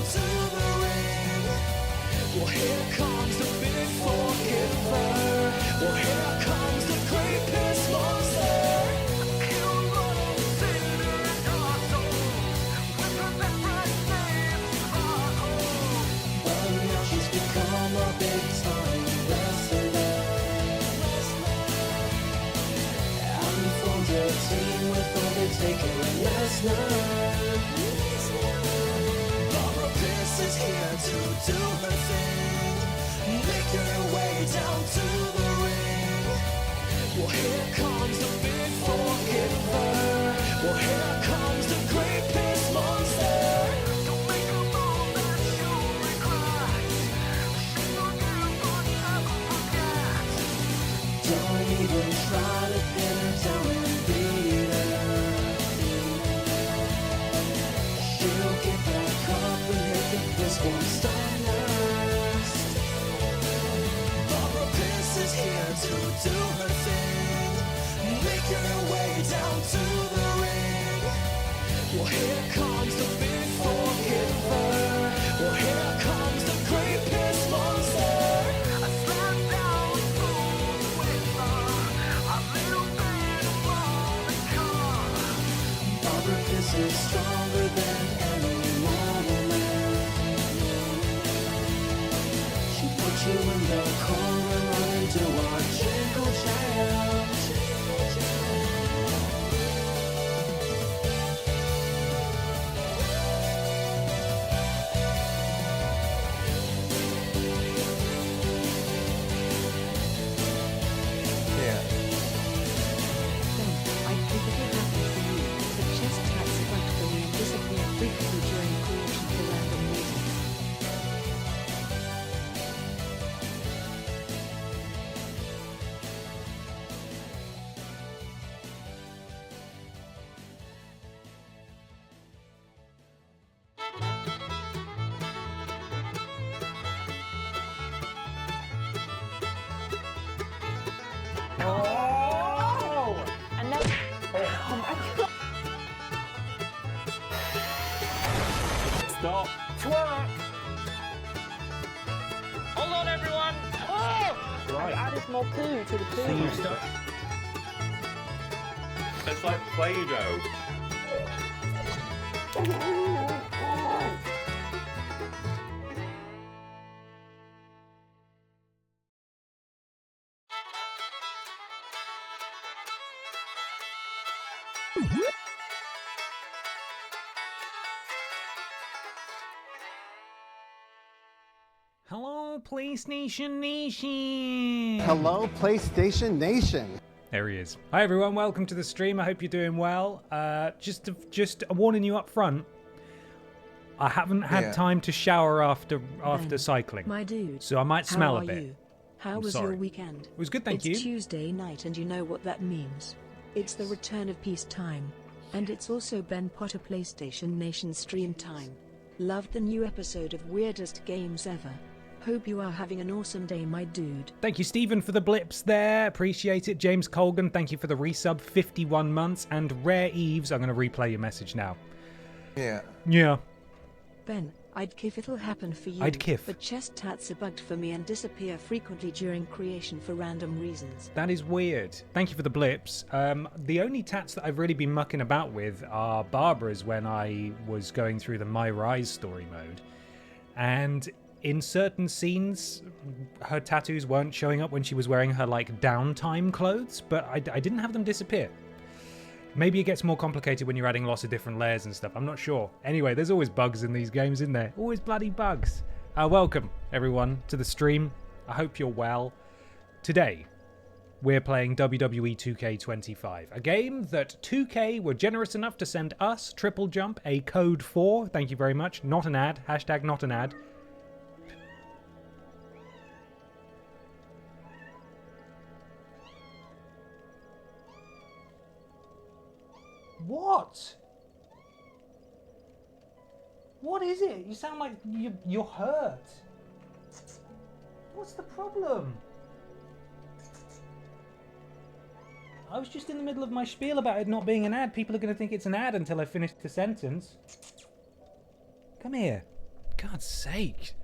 down to the ring. Well, here comes the big forgiver. Well, here comes the great piss monster. He'll run on Satan and our soul. With her best friend named but now she's become a big time wrestler. And formed a team with Undertaker and Lesnar. Barbara Pierce is here to do her thing, make her way down to the ring. Well, here comes the big forgiver. Well, here comes the great piss monster. Don't make a move that you'll regret. She forgive but never forget. Don't even try to pin her down and beat her. She'll get back up and hit the piss monster next. Barbara Pierce is here to do her thing, make her way down to the ring. Well, here comes the big forgiver. Well, here comes the great piss monster. I slam down with a little bit of Monica. Barbara Pierce is stronger than any mortal man. She put you in the corner and run into our jingle jam. I think it'll happen for you. The chest tats are bugged for me and disappear frequently during creation for random reasons. Stop. Twerk. Hold on, everyone! Oh! Right. I added more poo to the poo. So you start. It's like Play-Doh. Hello, PlayStation Nation! Hello, PlayStation Nation. There he is. Hi everyone, welcome to the stream. I hope you're doing well. Just warning you up front. I haven't had time to shower after cycling, My dude. so I might smell how a bit. are you? How I'm was sorry. your weekend? It was good, thank you. It's Tuesday night and you know what that means. It's the return of peacetime. And it's also Ben Potter PlayStation Nation stream time. Loved the new episode of Weirdest Games Ever. Hope you are having an awesome day, my dude. Thank you, Stephen, for the blips there. Appreciate it. James Colgan, thank you for the resub. 51 months. And Rare Eves, I'm going to replay your message now. Yeah. Yeah. Ben, I'd kiff it'll happen for you. I'd kiff. But chest tats are bugged for me and disappear frequently during creation for random reasons. That is weird. Thank you for the blips. The only tats that I've really been mucking about with are Barbara's when I was going through the My Rise story mode. And in certain scenes, her tattoos weren't showing up when she was wearing her, like, downtime clothes, but I didn't have them disappear. Maybe it gets more complicated when you're adding lots of different layers and stuff. I'm not sure. Anyway, there's always bugs in these games, isn't there? Always bloody bugs. Welcome, everyone, to the stream. I hope you're well. Today, we're playing WWE 2K25, a game that 2K were generous enough to send us, TripleJump, a code for. Thank you very much. Not an ad. Hashtag not an ad. What? What is it? You sound like you're hurt. What's the problem? I was just in the middle of my spiel about it not being an ad. People are going to think it's an ad until I finish the sentence. Come here. God's sake.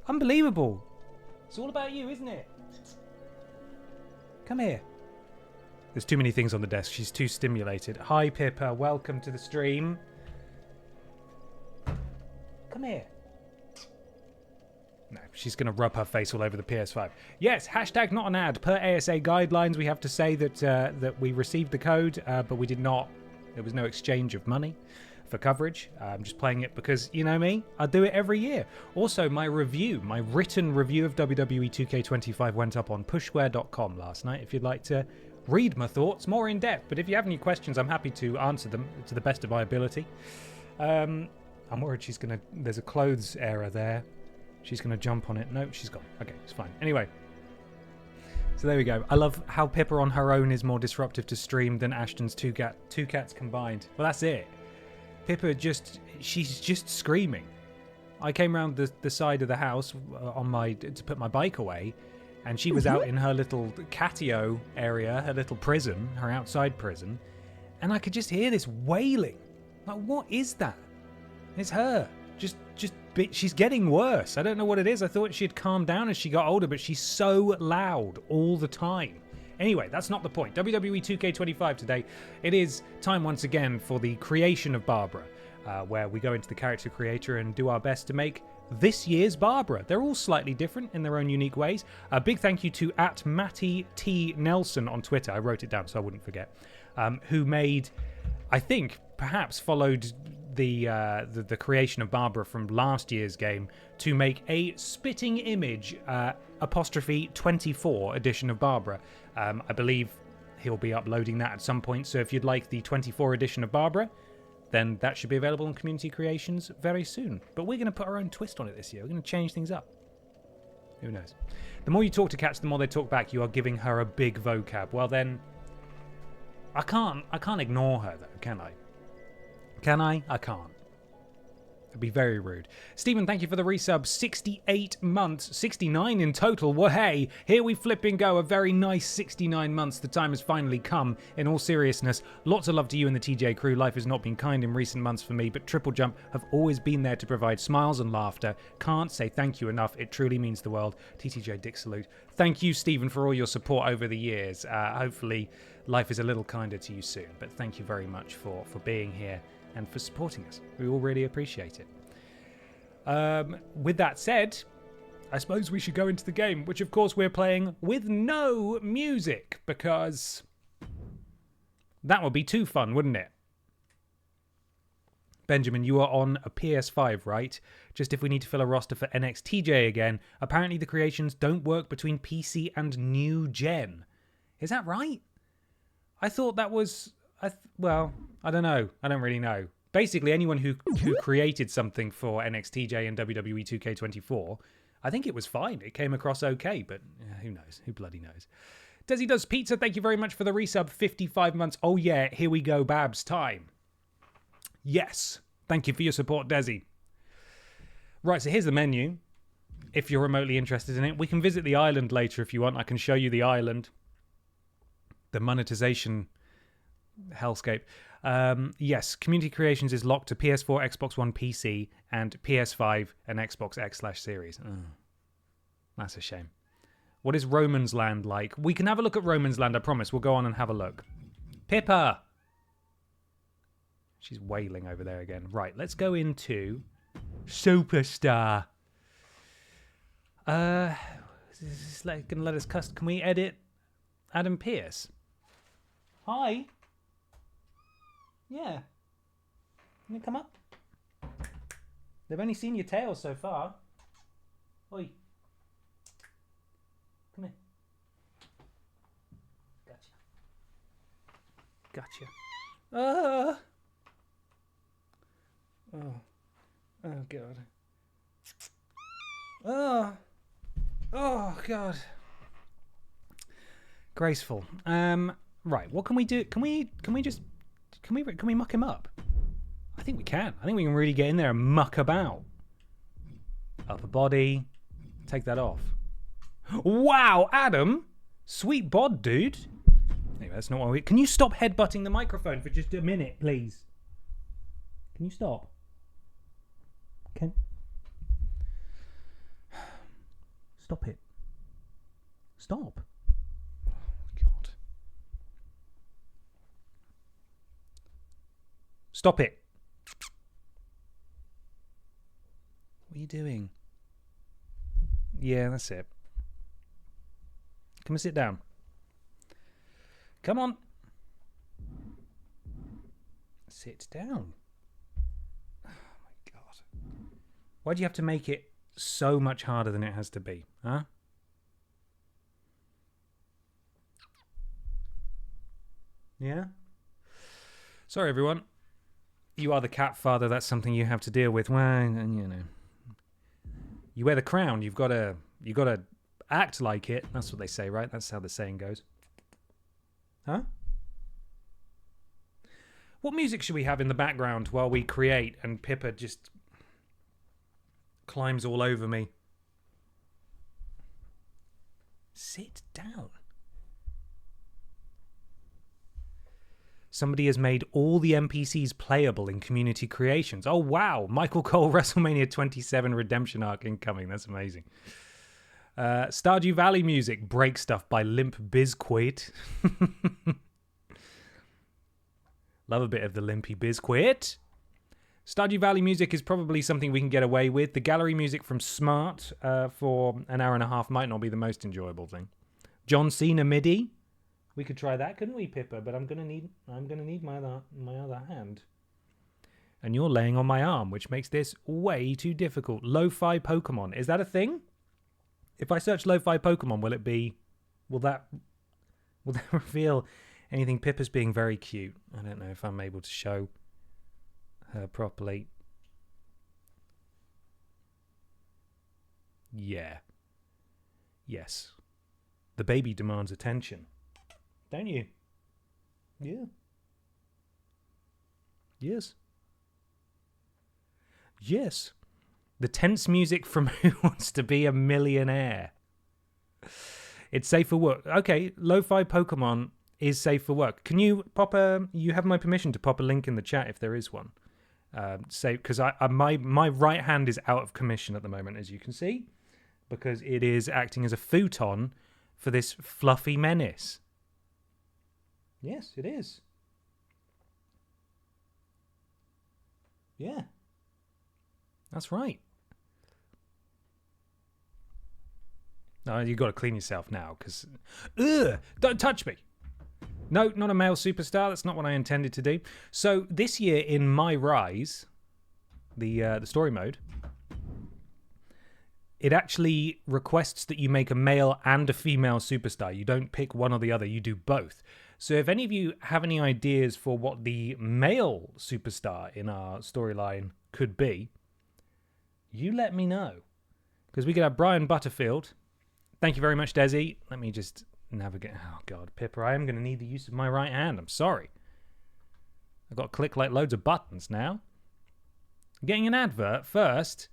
Unbelievable. It's all about you, isn't it? Come here. There's too many things on the desk. She's too stimulated. Hi, Pippa. Welcome to the stream. Come here. No, she's going to rub her face all over the PS5. Yes, hashtag not an ad. Per ASA guidelines, we have to say that that we received the code, but we did not. There was no exchange of money for coverage. I'm just playing it because, you know me, I do it every year. Also, my written review of WWE 2K25 went up on pushsquare.com last night. If you'd like to read my thoughts more in depth, but if you have any questions, I'm happy to answer them to the best of my ability. I'm worried she's going to... There's a clothes error there. She's going to jump on it. No, she's gone. Okay, it's fine. Anyway. So there we go. I love how Pippa on her own is more disruptive to stream than Ashton's two cats combined. Well, that's it. Pippa she's just screaming. I came around the side of the house to put my bike away, and she was out in her little catio area, her little prison, her outside prison, and I could just hear this wailing. Like, what is that? It's her. She's getting worse. I don't know what it is. I thought she'd calm down as she got older, but she's so loud all the time. Anyway, that's not the point. WWE 2K25 today. It is time once again for the creation of Barbara, where we go into the character creator and do our best to make this year's Barbara. They're all slightly different in their own unique ways. A big thank you to @MattyT.Nelson on Twitter. I wrote it down so I wouldn't forget. Who made, I think, perhaps followed the creation of Barbara from last year's game to make a spitting image '24 edition of Barbara. I believe he'll be uploading that at some point, so if you'd like the 24 edition of Barbara, then that should be available on Community Creations very soon. But we're going to put our own twist on it this year. We're going to change things up. Who knows? The more you talk to cats, the more they talk back. You are giving her a big vocab. Well then, I can't ignore her though, can I? Can I? I can't. It'd be very rude. Stephen, thank you for the resub. 68 months. 69 in total. Well, hey, here we flipping go. A very nice 69 months. The time has finally come. In all seriousness, lots of love to you and the TJ crew. Life has not been kind in recent months for me, but TripleJump have always been there to provide smiles and laughter. Can't say thank you enough. It truly means the world. TTJ Dick salute. Thank you, Stephen, for all your support over the years. Hopefully, life is a little kinder to you soon. But thank you very much for being here and for supporting us. We all really appreciate it. With that said, I suppose we should go into the game, which of course we're playing with no music, because that would be too fun, wouldn't it? Benjamin, you are on a PS5, right? Just if we need to fill a roster for NXTJ again, apparently the creations don't work between PC and new gen. Is that right? I thought that was... well, I don't know. I don't really know. Basically, anyone who created something for NXTJ and WWE 2K24, I think it was fine. It came across okay, but who knows? Who bloody knows? Desi Does Pizza, thank you very much for the resub. 55 months. Oh yeah, here we go, Babs time. Yes. Thank you for your support, Desi. Right, so here's the menu. If you're remotely interested in it, we can visit the island later if you want. I can show you the island. The monetization hellscape. Yes, Community Creations is locked to PS4, Xbox One, PC, and PS5 and Xbox X/Series. Oh, that's a shame. What is Roman's Land like? We can have a look at Roman's Land, I promise. We'll go on and have a look. Pippa! She's wailing over there again. Right, let's go into Superstar. Is this going to let us custom? Can we edit Adam Pearce? Hi. Yeah. Can you come up? They've only seen your tail so far. Oi. Come here. Gotcha. Oh, God. Oh, God. Graceful. Right, what can we do? Can we muck him up? I think we can. I think we can really get in there and muck about. Upper body. Take that off. Wow, Adam! Sweet bod, dude. Anyway, that's not what we... Can you stop headbutting the microphone for just a minute, please? Can you stop? Stop it. Stop. Oh, God. Stop it. What are you doing? Yeah, that's it. Come and sit down. Come on. Sit down. Oh my God. Why do you have to make it so much harder than it has to be? Huh? Yeah? Sorry, everyone. You are the cat father. That's something you have to deal with. Well, and you know. You wear the crown. You gotta act like it. That's what they say, right? That's how the saying goes. Huh? What music should we have in the background while we create and Pippa just climbs all over me? Sit down. Somebody has made all the NPCs playable in community creations. Oh, wow. Michael Cole, WrestleMania 27 Redemption Arc incoming. That's amazing. Stardew Valley music, Break Stuff by Limp Bizkit. Love a bit of the Limpy Bizkit. Stardew Valley music is probably something we can get away with. The gallery music from Smart for an hour and a half might not be the most enjoyable thing. John Cena MIDI. We could try that, couldn't we, Pippa? But I'm gonna need my other hand. And you're laying on my arm, which makes this way too difficult. Lo-fi Pokemon. Is that a thing? If I search lo-fi Pokemon, will that reveal anything? Pippa's being very cute. I don't know if I'm able to show her properly. Yeah. Yes. The baby demands attention. Don't you? Yeah. Yes. Yes. The tense music from Who Wants to Be a Millionaire. It's safe for work. Okay, lo-fi Pokemon is safe for work. Can you you have my permission to pop a link in the chat if there is one. Because my right hand is out of commission at the moment, as you can see, because it is acting as a futon for this fluffy menace. Yes, it is. Yeah. That's right. No, you've got to clean yourself now, because... Ugh! Don't touch me! No, not a male superstar. That's not what I intended to do. So, this year in My Rise, the story mode, it actually requests that you make a male and a female superstar. You don't pick one or the other. You do both. So if any of you have any ideas for what the male superstar in our storyline could be, you let me know. Because we could have Brian Butterfield. Thank you very much, Desi. Let me just navigate. Oh, God, Pippa, I am going to need the use of my right hand. I'm sorry. I've got to click like loads of buttons now. Getting an advert first.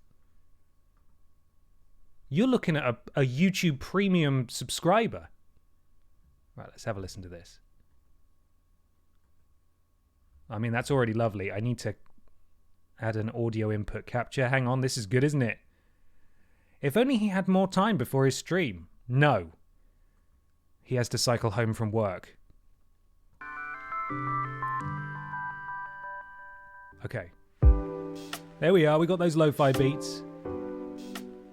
You're looking at a YouTube Premium subscriber. Right, let's have a listen to this. I mean, that's already lovely. I need to add an audio input capture. Hang on, this is good, isn't it? If only he had more time before his stream. No. He has to cycle home from work. Okay. There we are. We got those lo-fi beats.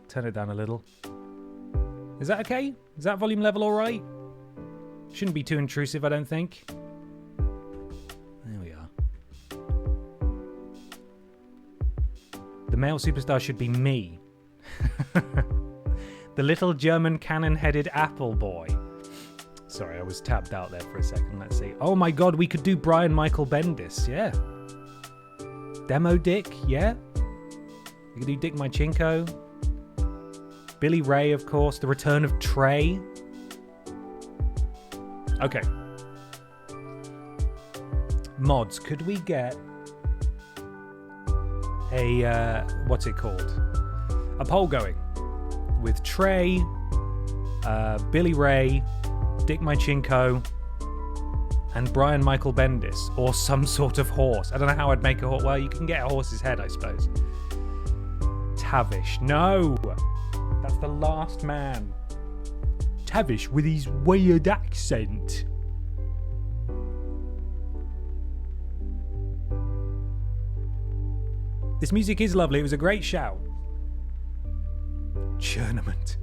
Turn it down a little. Is that okay? Is that volume level all right? Shouldn't be too intrusive, I don't think. There we are. The male superstar should be me. The little German cannon-headed apple boy. Sorry, I was tabbed out there for a second. Let's see. Oh my God, we could do Brian Michael Bendis. Yeah. Demo Dick. Yeah. We could do Dick Mychinko. Billy Ray, of course. The return of Trey. Okay. Mods, could we get a, what's it called? A poll going with Trey, Billy Ray, Dick Mychinko, and Brian Michael Bendis, or some sort of horse. I don't know how I'd make a horse. Well, you can get a horse's head, I suppose. Tavish. No! That's the last man. Tavish with his weird accent. This music is lovely. It was a great shout. Churnament.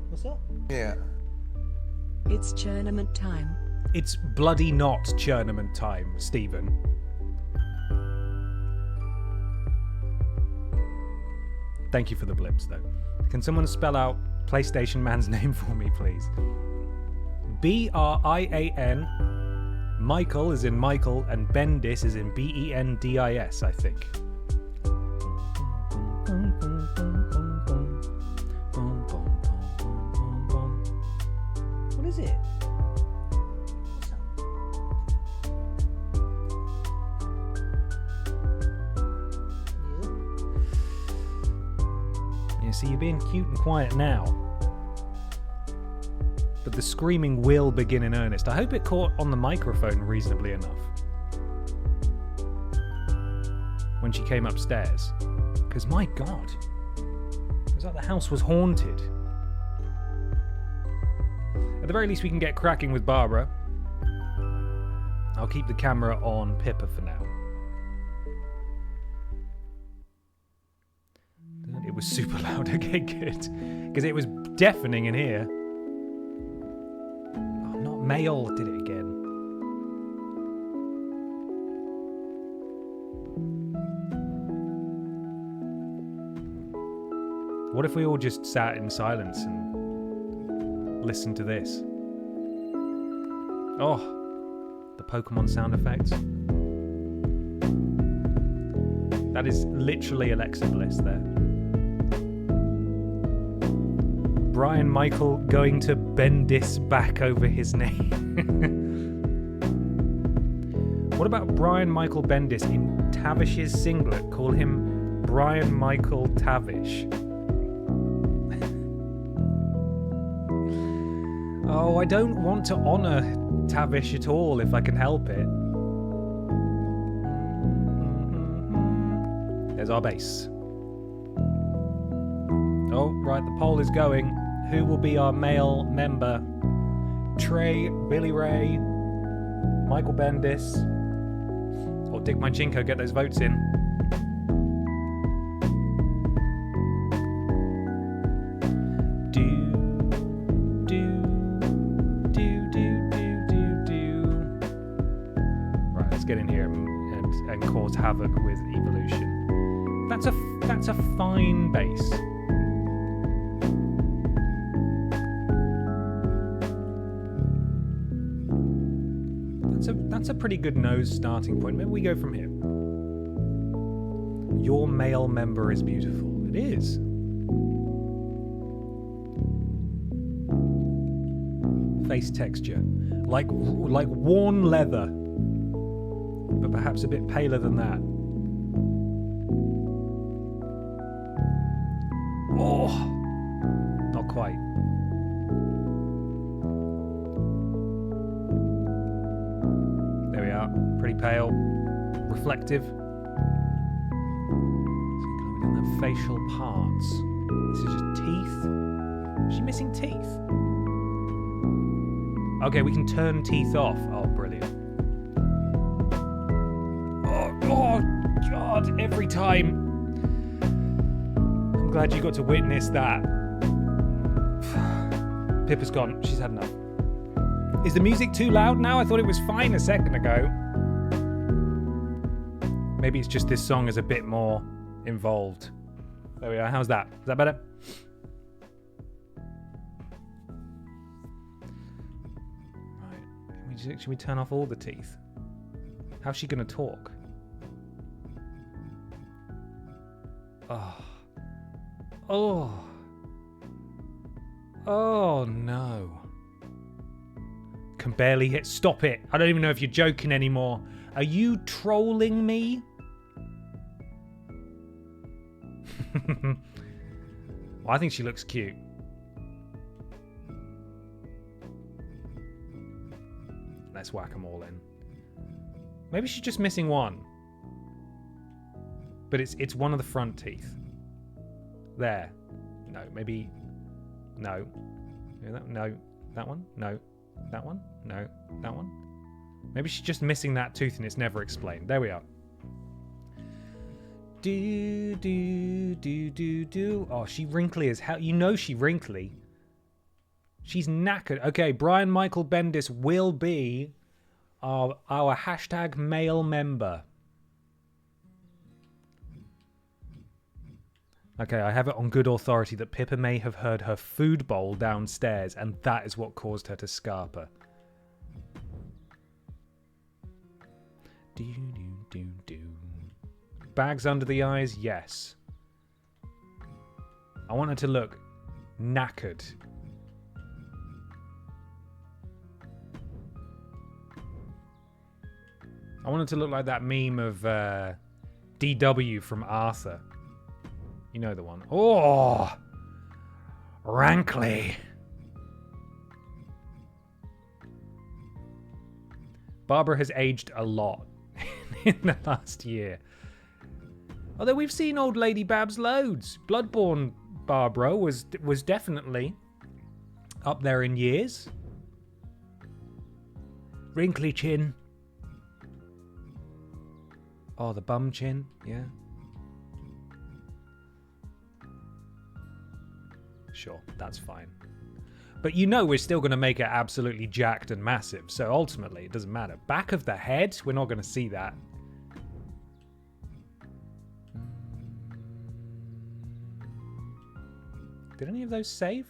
What's up? Yeah. It's tournament time. It's bloody not churnament time, Stephen. Thank you for the blips, though. Can someone spell out PlayStation Man's name for me, please? Brian. Michael is in Michael, and Bendis is in Bendis, I think. What is it? What's up? Yeah, see, you're being cute and quiet now. But the screaming will begin in earnest. I hope it caught on the microphone reasonably enough when she came upstairs. Because my God, it was like the house was haunted. At the very least, we can get cracking with Barbara. I'll keep the camera on Pippa for now. It was super loud. Okay, good. Because it was deafening in here. Oh, not Mail did it again. What if we all just sat in silence and listened to this? Oh, the Pokemon sound effects. That is literally Alexa Bliss there. Brian Michael going to Bendis back over his name. What about Brian Michael Bendis in Tavish's singlet? Call him Brian Michael Tavish. Oh, I don't want to honour Tavish at all if I can help it. There's our base. Oh, right, the poll is going. Who will be our male member? Trey, Billy Ray, Michael Bendis, or Dick Manchinko? Get those votes in. Right, let's get in here and cause havoc with evolution. That's a fine base. That's a pretty good nose starting point. Maybe we go from here. Your male member is beautiful. It is. Face texture. Like worn leather. But perhaps a bit paler than that. Oh! Not quite. Pretty pale, reflective. So you're going down the facial parts. This is just teeth. Is she missing teeth? Okay, we can turn teeth off. Oh, brilliant. Oh, God, every time. I'm glad you got to witness that. Pippa's gone. She's had enough. Is the music too loud now? I thought it was fine a second ago. Maybe it's just this song is a bit more involved. There we are. How's that? Is that better? Right. Should we turn off all the teeth? How's she going to talk? Oh. Oh. Oh, no. Can barely hit. Stop it. I don't even know if you're joking anymore. Are you trolling me? Well, I think she looks cute. Let's whack them all in. Maybe she's just missing one. But it's one of the front teeth. There. No, maybe... No. No. That one? No. That one? No. That one? Maybe she's just missing that tooth and it's never explained. There we are. Do. Oh, she wrinkly as hell. You know she wrinkly. She's knackered. Okay, Brian Michael Bendis will be our hashtag male member. Okay, I have it on good authority that Pippa may have heard her food bowl downstairs, and that is what caused her to scarper. Do. Bags under the eyes, yes. I want her to look knackered. I want her to look like that meme of DW from Arthur. You know the one. Oh! Rankly. Barbara has aged a lot in the last year. Although we've seen old Lady Babs loads. Bloodborne Barbara was definitely up there in years. Wrinkly chin. Oh, the bum chin, yeah. Sure, that's fine. But you know we're still going to make it absolutely jacked and massive, so ultimately it doesn't matter. Back of the head, we're not going to see that. Did any of those save?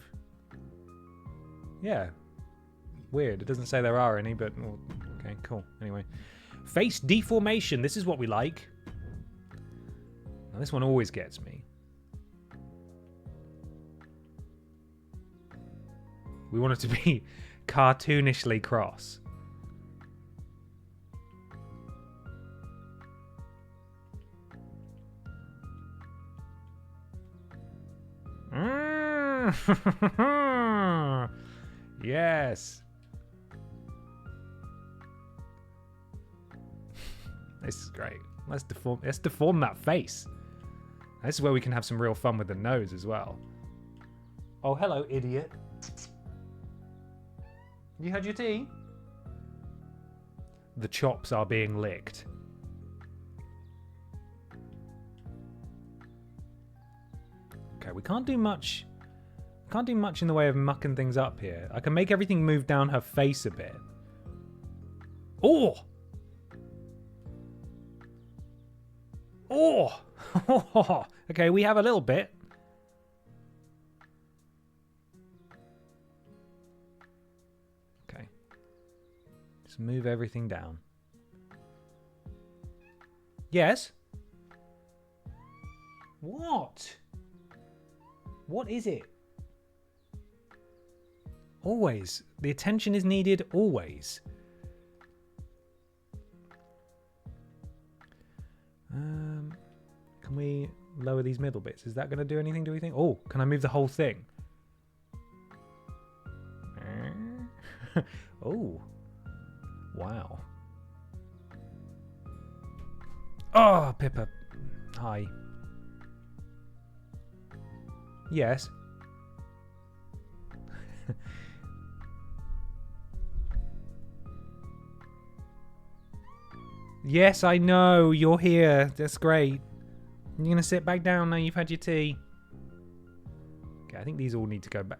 Yeah. Weird, it doesn't say there are any, but... Well, okay, cool. Anyway. Face deformation, this is what we like. Now this one always gets me. We want it to be cartoonishly cross. Yes. This is great. Let's deform that face. This is where we can have some real fun with the nose as well. Oh, hello, idiot. You had your tea? The chops are being licked. Okay, we can't do much. Can't do much in the way of mucking things up here. I can make everything move down her face a bit. Oh! Oh! Okay, we have a little bit. Okay. Just move everything down. Yes? What? What is it? Always. The attention is needed always. Can we lower these middle bits? Is that going to do anything, do we think? Oh, can I move the whole thing? Oh. Wow. Oh, Pippa. Hi. Yes. Yes, I know. You're here. That's great. You're going to sit back down now you've had your tea. Okay, I think these all need to go back.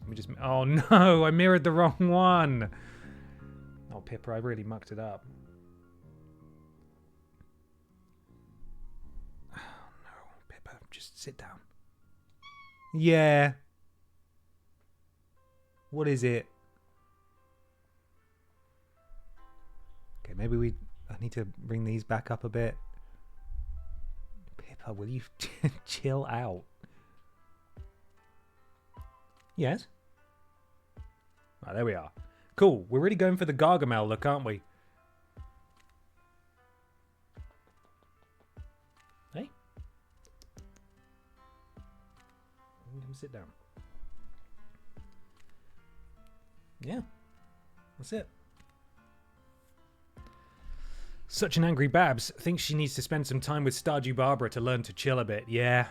Let me just... Oh, no. I mirrored the wrong one. Oh, Pippa, I really mucked it up. Oh, no. Pippa, just sit down. Yeah. What is it? Okay, maybe I need to bring these back up a bit. Pippa, will you chill out? Yes? Ah, there we are. Cool. We're really going for the Gargamel look, aren't we? Hey? Come sit down. Yeah. That's it. Such an angry Babs thinks she needs to spend some time with Stardew Barbara to learn to chill a bit. Yeah.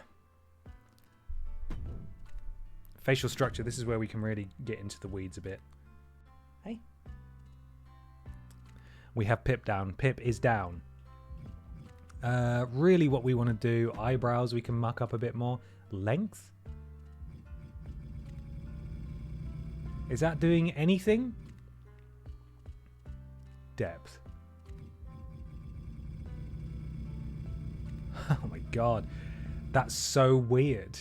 Facial structure. This is where we can really get into the weeds a bit. Hey. We have Pip down. Pip is down. Really what we want to do. Eyebrows we can muck up a bit more. Length? Is that doing anything? Depth. Oh my god. That's so weird.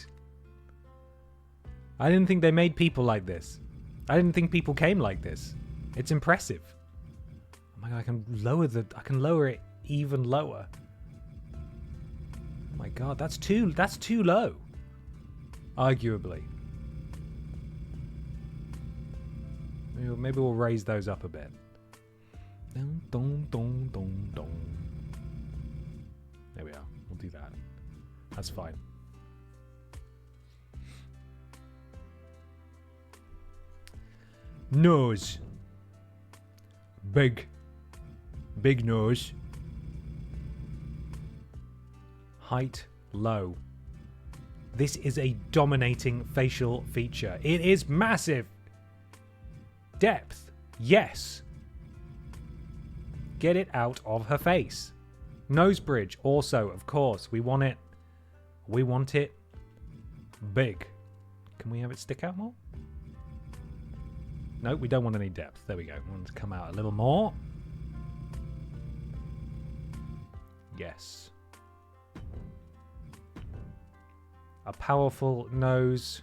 I didn't think they made people like this. I didn't think people came like this. It's impressive. Oh my god, I can lower it even lower. Oh my god, that's too low. Arguably. Maybe we'll raise those up a bit. Dun, dun, dun, dun, dun. There we are. We'll do that. That's fine. Nose. Big nose. Height low. This is a dominating facial feature. It is massive. Depth. Yes. Get it out of her face. Nose bridge also, of course. We want it big. Can we have it stick out more? No, we don't want any depth. There we go. We want it to come out a little more. Yes. A powerful nose.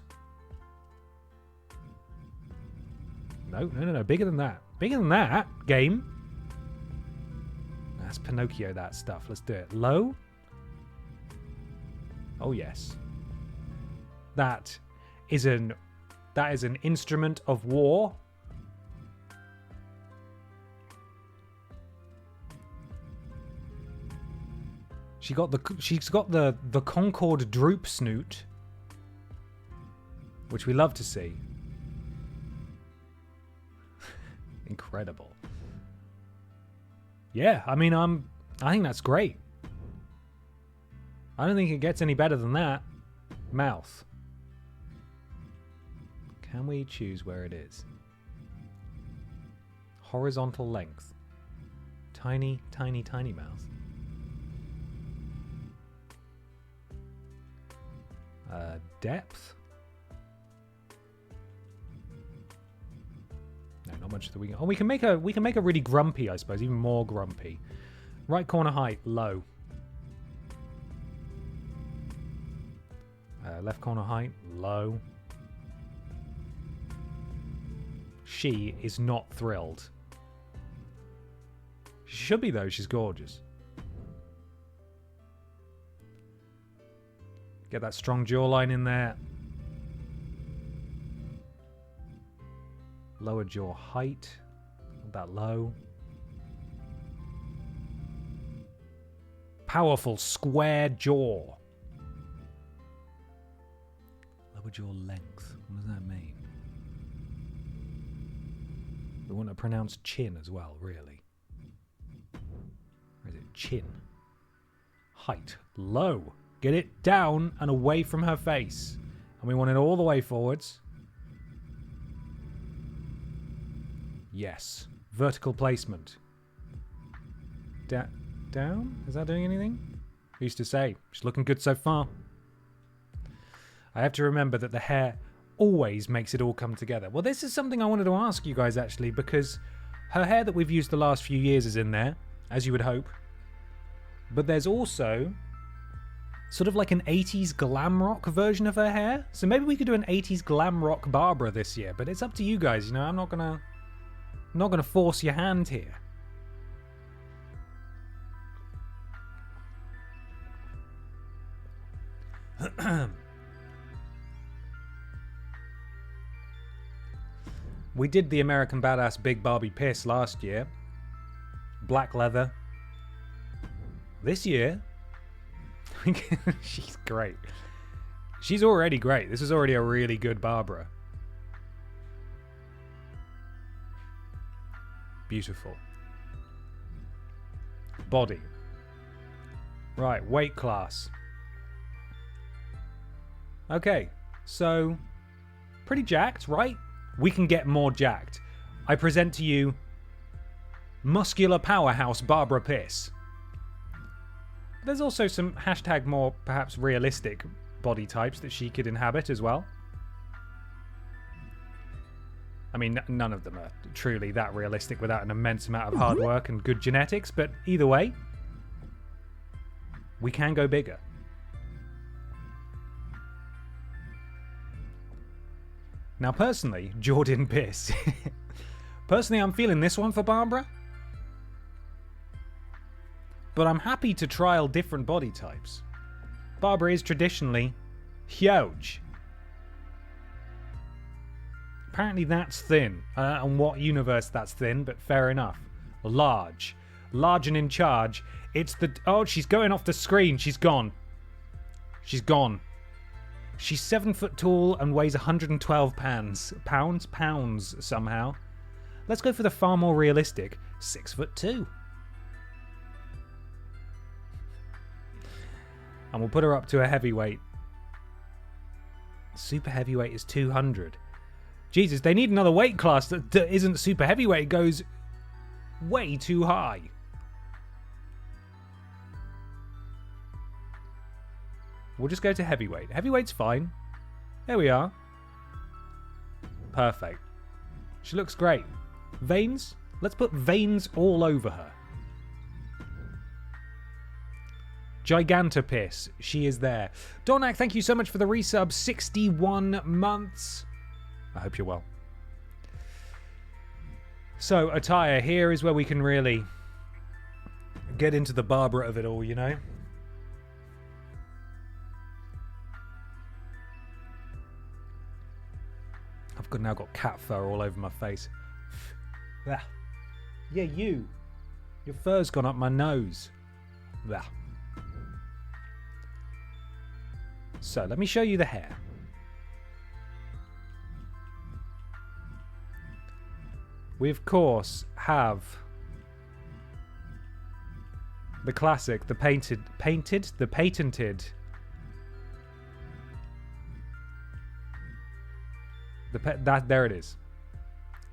No. Bigger than that. Bigger than that, game. That's Pinocchio, that stuff. Let's do it. Low. Oh, yes. That is an instrument of war. She's got the Concord droop snoot, which we love to see. Incredible. Yeah, I mean, I think that's great. I don't think it gets any better than that. Mouth. Can we choose where it is? Horizontal length. Tiny, tiny, tiny mouth. Depth. No, not much that we can. Oh, we can make a really grumpy, I suppose, even more grumpy. Right corner height, low. Left corner height, low. She is not thrilled. She should be though. She's gorgeous. Get that strong jawline in there. Lower jaw height. Not that low. Powerful square jaw. Lower jaw length. What does that mean? We want to pronounce chin as well, really. Or is it chin? Height. Low. Get it down and away from her face. And we want it all the way forwards. Yes. Vertical placement. Down? Is that doing anything? I used to say, she's looking good so far. I have to remember that the hair always makes it all come together. Well, this is something I wanted to ask you guys, actually, because her hair that we've used the last few years is in there, as you would hope. But there's also sort of like an 80s glam rock version of her hair. So maybe we could do an 80s glam rock Barbara this year, but it's up to you guys, you know. I'm not gonna force your hand here. We did the American Badass Big Barbie Piss last year. Black leather. This year, she's great. She's already great. This is already a really good Barbara. Beautiful. Body. Right, weight class. Okay, so pretty jacked, right? We can get more jacked. I present to you muscular powerhouse Barbara Piss. There's also some hashtag more perhaps realistic body types that she could inhabit as well. I mean, none of them are truly that realistic without an immense amount of hard work and good genetics, but either way, we can go bigger. Now, personally, Jordan Piss. Personally, I'm feeling this one for Barbara. But I'm happy to trial different body types. Barbara is traditionally huge. Apparently that's thin. On what universe that's thin, but fair enough. Large. Large and in charge. It's the... Oh, she's going off the screen. She's gone. She's gone. She's 7 foot tall and weighs 112 pounds. Pounds somehow. Let's go for the far more realistic 6'2". And we'll put her up to a heavyweight. Super heavyweight is 200. Jesus, they need another weight class that isn't super heavyweight. It goes way too high. We'll just go to heavyweight. Heavyweight's fine. There we are. Perfect. She looks great. Veins? Let's put veins all over her. Gigantopiss. She is there. Donak, thank you so much for the resub. 61 months. I hope you're well. So, Attire. Here is where we can really get into the Barbara of it all, you know? I've now got cat fur all over my face. Yeah, you. Your fur's gone up my nose. Yeah. So, let me show you the hair. We, of course, have the classic, the patented, there it is.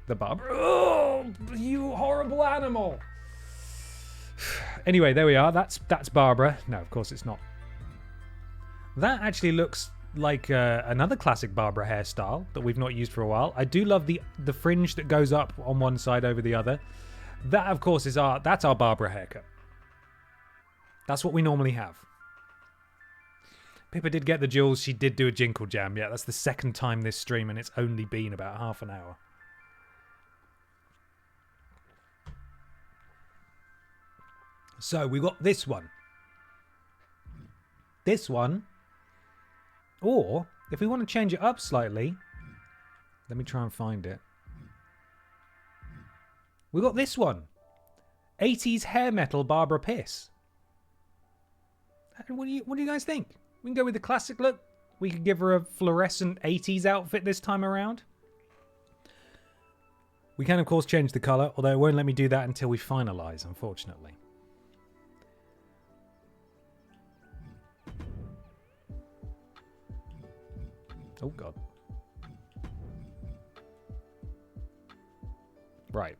The Barbara. Oh, you horrible animal. Anyway, there we are. That's Barbara. No, of course it's not. That actually looks like another classic Barbara hairstyle that we've not used for a while. I do love the fringe that goes up on one side over the other. That, of course, that's our Barbara haircut. That's what we normally have. Pippa did get the jewels. She did do a Jinkle Jam. Yeah, that's the second time this stream, and it's only been about half an hour. So, we got this one. This one. Or, if we want to change it up slightly, let me try and find it. We got this one. 80s hair metal Barbara Piss. What do you guys think? We can go with the classic look. We could give her a fluorescent 80s outfit this time around. We can, of course, change the colour, although it won't let me do that until we finalise, unfortunately. Oh, God. Right.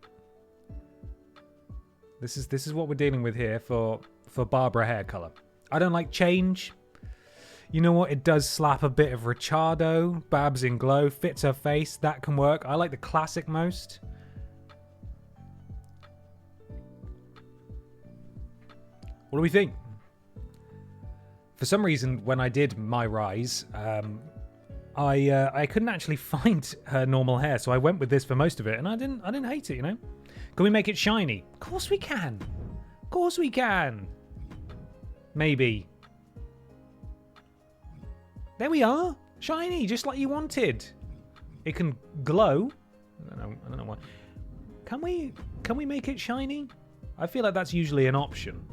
This is what we're dealing with here for Barbara hair colour. I don't like change. You know what? It does slap a bit of Richardo. Babs in glow. Fits her face. That can work. I like the classic most. What do we think? For some reason, when I did my rise, I couldn't actually find her normal hair, so I went with this for most of it, and I didn't hate it, you know? Can we make it shiny? Of course we can. Of course we can. Maybe. There we are. Shiny, just like you wanted. It can glow. I don't know why. Can we make it shiny? I feel like that's usually an option.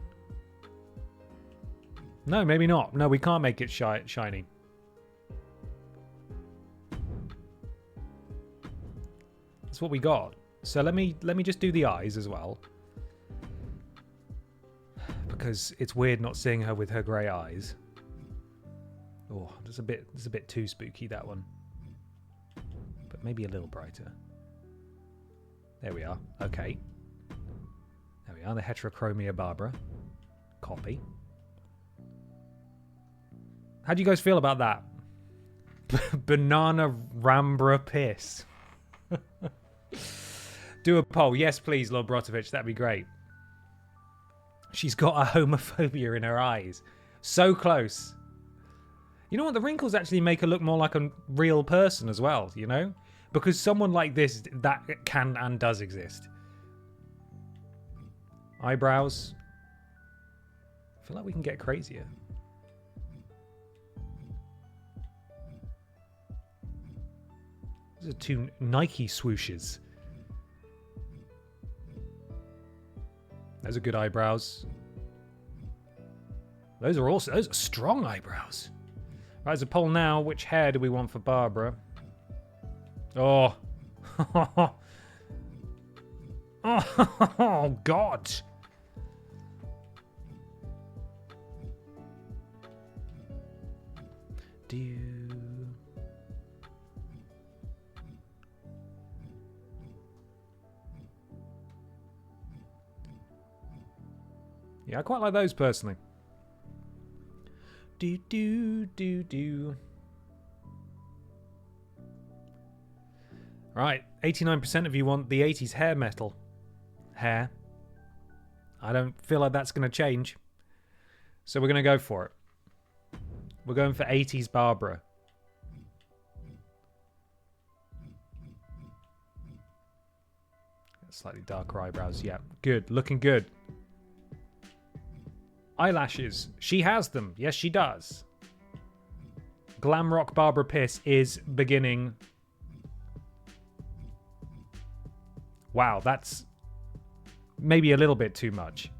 No, maybe not. No, we can't make it shiny. That's what we got. So let me just do the eyes as well. Because it's weird not seeing her with her grey eyes. Oh, it's a bit too spooky, that one. But maybe a little brighter. There we are. Okay. There we are, the heterochromia Barbara. Copy. How do you guys feel about that? Banana Rambra piss. Do a poll. Yes, please, Lord Brotovich. That'd be great. She's got a homophobia in her eyes. So close. You know what? The wrinkles actually make her look more like a real person as well, you know? Because someone like this, that can and does exist. Eyebrows. I feel like we can get crazier. Those are 2 Nike swooshes. Those are good eyebrows. Those are strong eyebrows. Right, there's a poll now. Which hair do we want for Barbara? Oh. Oh, God. Yeah, I quite like those personally. Right, 89% of you want the 80s hair metal. Hair. I don't feel like that's going to change. So we're going to go for it. We're going for 80s Barbara. Slightly darker eyebrows. Yeah, good. Looking good. Eyelashes. She has them. Yes, she does. Glam rock Barbara Piss is beginning. Wow, that's maybe a little bit too much.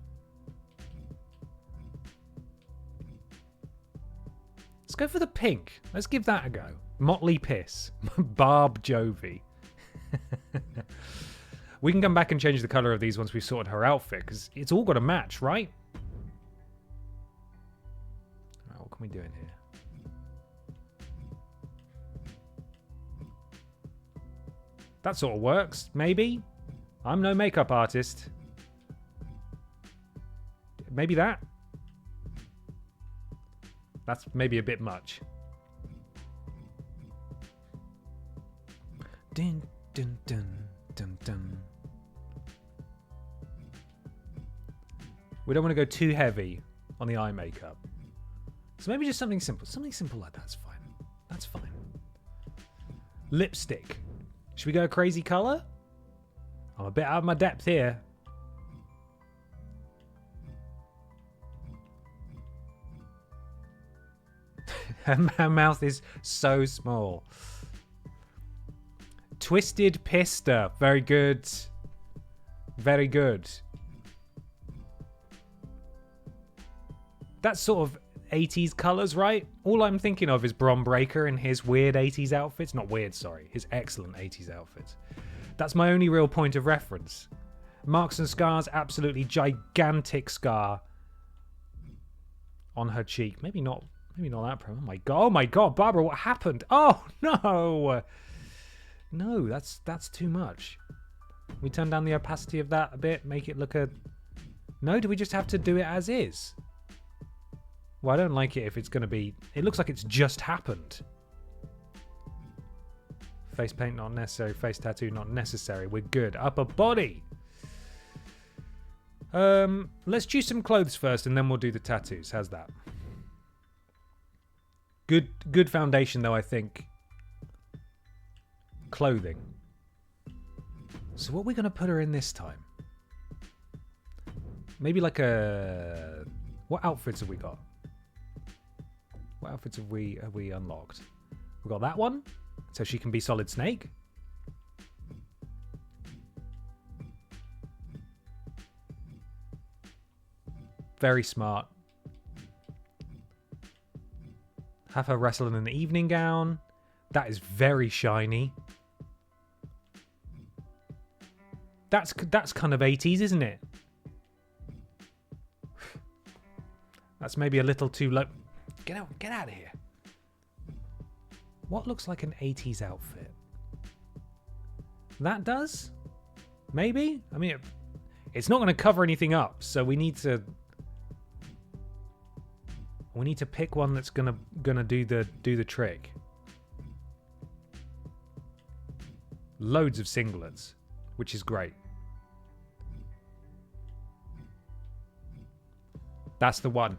Let's go for the pink. Let's give that a go. Motley Piss. Barb Jovi. We can come back and change the colour of these once we've sorted her outfit, because it's all got to match, right? Alright, what can we do in here? That sort of works, maybe? I'm no makeup artist. Maybe that? That's maybe a bit much. Dun, dun, dun, dun, dun. We don't want to go too heavy on the eye makeup. So maybe just something simple. Something simple like that's fine. That's fine. Lipstick. Should we go a crazy colour? I'm a bit out of my depth here. Her mouth is so small. Twisted Pista. Very good. Very good. That's sort of 80s colours, right? All I'm thinking of is Bron Breakker in his weird 80s outfits. Not weird, sorry. His excellent 80s outfits. That's my only real point of reference. Marks and scars, absolutely gigantic scar on her cheek. Maybe not that pro. Oh my god, Barbara, what happened? Oh no! No, that's too much. We turn down the opacity of that a bit, make it look No, do we just have to do it as is? Well, I don't like it if it's going to be... It looks like it's just happened. Face paint not necessary. Face tattoo not necessary. We're good. Upper body. Let's choose some clothes first and then we'll do the tattoos. How's that? Good foundation though, I think. Clothing. So what are we going to put her in this time? Maybe like a... What outfits have we got? What outfits have we unlocked? We've got that one. So she can be Solid Snake. Very smart. Have her wrestle in an evening gown. That is very shiny. That's kind of 80s, isn't it? That's maybe a little too low. Get out of here. What looks like an 80s outfit? That does? Maybe? I mean, it's not going to cover anything up, so we need to pick one that's gonna do the trick. Loads of singlets, which is great. That's the one.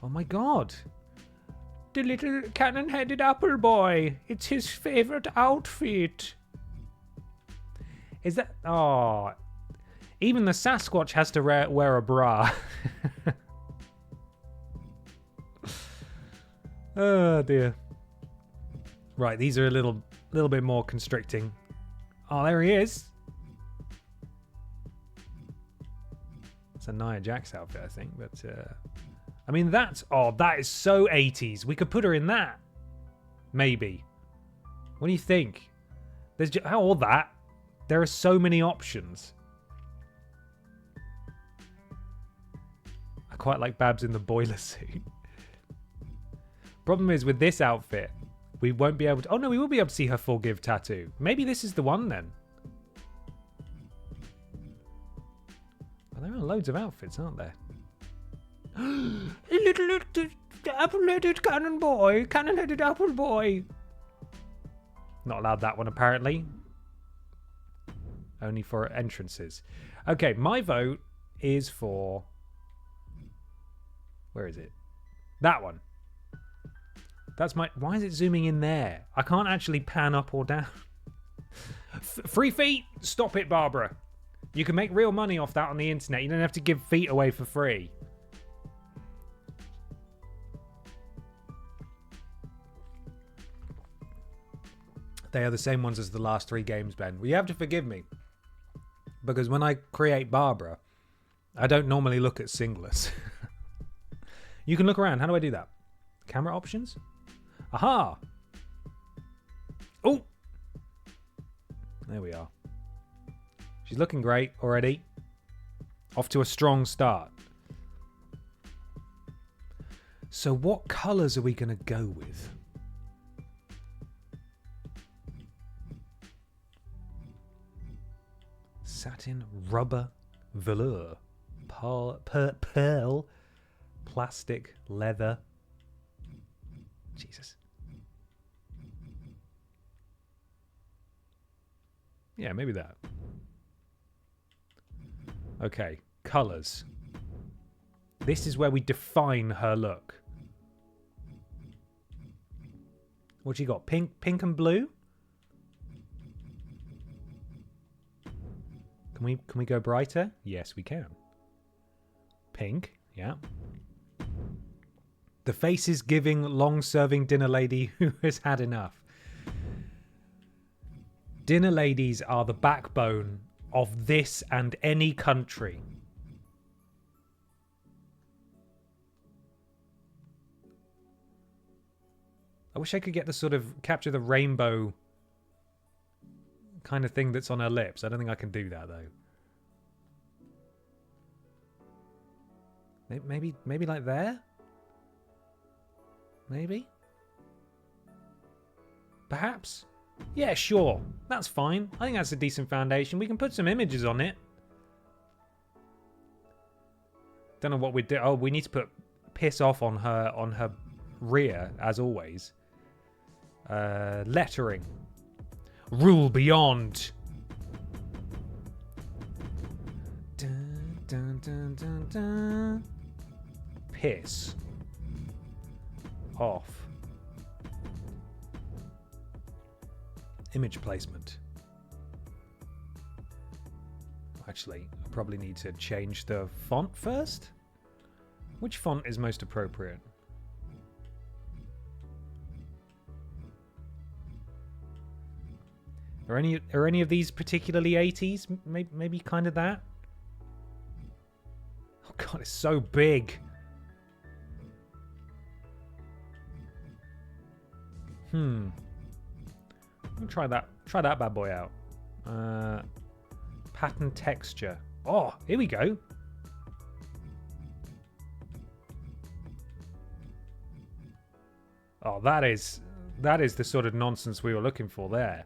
Oh my god. The little cannon-headed apple boy. It's his favorite outfit. Is that... Oh. Even the Sasquatch has to wear a bra. Oh dear. Right, these are a little bit more constricting. Oh, there he is. It's a Nia Jax outfit, I think, but... I mean, that is so 80s. We could put her in that. Maybe. What do you think? Or that. There are so many options. I quite like Babs in the boiler suit. Problem is, with this outfit, we won't be able to... Oh, no, we will be able to see her Forgive tattoo. Maybe this is the one, then. Well, there are loads of outfits, aren't there? little apple-headed cannon-headed apple boy. Not allowed that one, apparently. Only for entrances. Okay, my vote is for... Where is it? That one. That's my... Why is it zooming in there? I can't actually pan up or down. Free feet? Stop it, Barbara. You can make real money off that on the internet. You don't have to give feet away for free. They are the same ones as the last 3 games, Ben. Well, you have to forgive me. Because when I create Barbara, I don't normally look at singlets. You can look around. How do I do that? Camera options? Aha! Oh! There we are. She's looking great already. Off to a strong start. So what colours are we going to go with? Satin, rubber, velour, pearl, plastic, leather. Jesus. Yeah, maybe that. Okay, colours. This is where we define her look. What you got? Pink and blue? Can we go brighter? Yes, we can. Pink, yeah. The face is giving long-serving dinner lady who has had enough. Dinner ladies are the backbone of this and any country. I wish I could get the sort of capture the rainbow kind of thing that's on her lips. I don't think I can do that though. Maybe like there? Maybe? Perhaps? Yeah, sure. That's fine. I think that's a decent foundation. We can put some images on it. Don't know what we do. Oh, we need to put piss off on her rear, as always. Lettering. Rule beyond. Dun, dun, dun, dun, dun. Piss off. Image placement. Actually, I probably need to change the font first. Which font is most appropriate? Are any of these particularly 80s? Maybe kind of that? Oh god, it's so big. We'll try that bad boy out. Pattern texture. Oh, here we go. Oh, that is the sort of nonsense we were looking for there.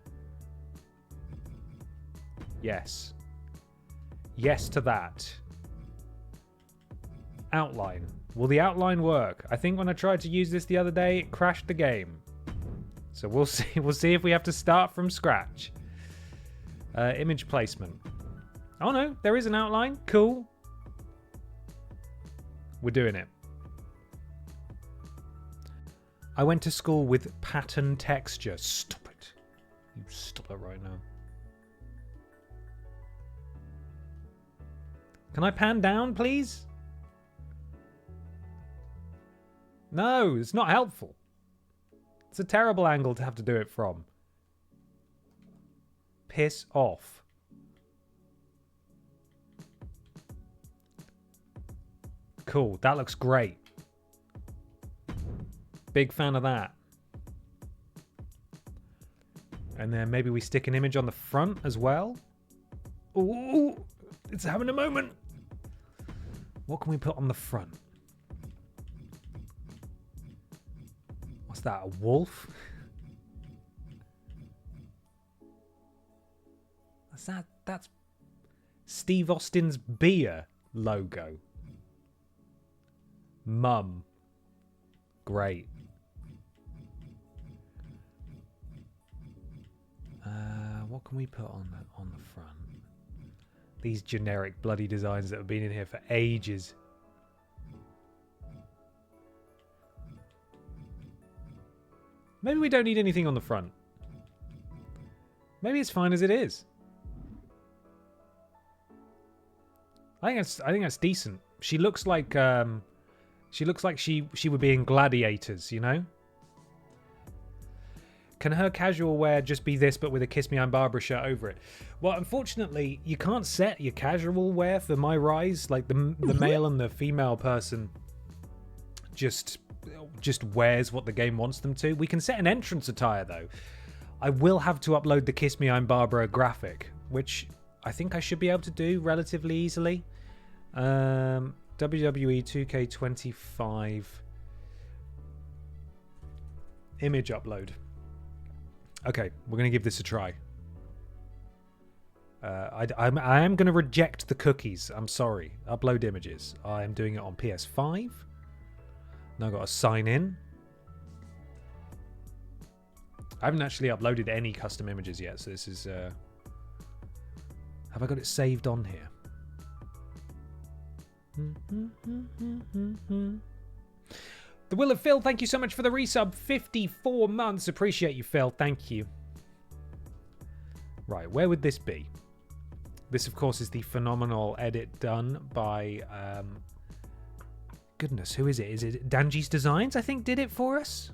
Yes. Yes to that. Outline. Will the outline work? I think when I tried to use this the other day, it crashed the game. So we'll see. We'll see if we have to start from scratch. Image placement. Oh no, there is an outline. Cool. We're doing it. I went to school with pattern texture. Stop it. You stop it right now. Can I pan down, please? No, it's not helpful. It's a terrible angle to have to do it from. Piss off. Cool, that looks great. Big fan of that. And then maybe we stick an image on the front as well. Ooh, it's having a moment. What can we put on the front? What's that, a wolf? That's Steve Austin's beer logo. Mum. Great. What can we put on the front? These generic bloody designs that have been in here for ages. Maybe we don't need anything on the front. Maybe it's fine as it is. I think that's decent. She looks like she would be in Gladiators, you know? Can her casual wear just be this, but with a Kiss Me I'm Barbara shirt over it? Well, unfortunately, you can't set your casual wear for My Rise. Like, the male and the female person just wears what the game wants them to. We can set an entrance attire, though. I will have to upload the Kiss Me I'm Barbara graphic, which I think I should be able to do relatively easily. WWE 2K25 image upload. Okay, we're going to give this a try. I am going to reject the cookies. I'm sorry. Upload images. I am doing it on PS5. Now I've got to sign in. I haven't actually uploaded any custom images yet, so this is... Have I got it saved on here? The Will of Phil, thank you so much for the resub. 54 months. Appreciate you, Phil. Thank you. Right, where would this be? This, of course, is the phenomenal edit done by... goodness, who is it? Is it Danji's Designs, I think, did it for us?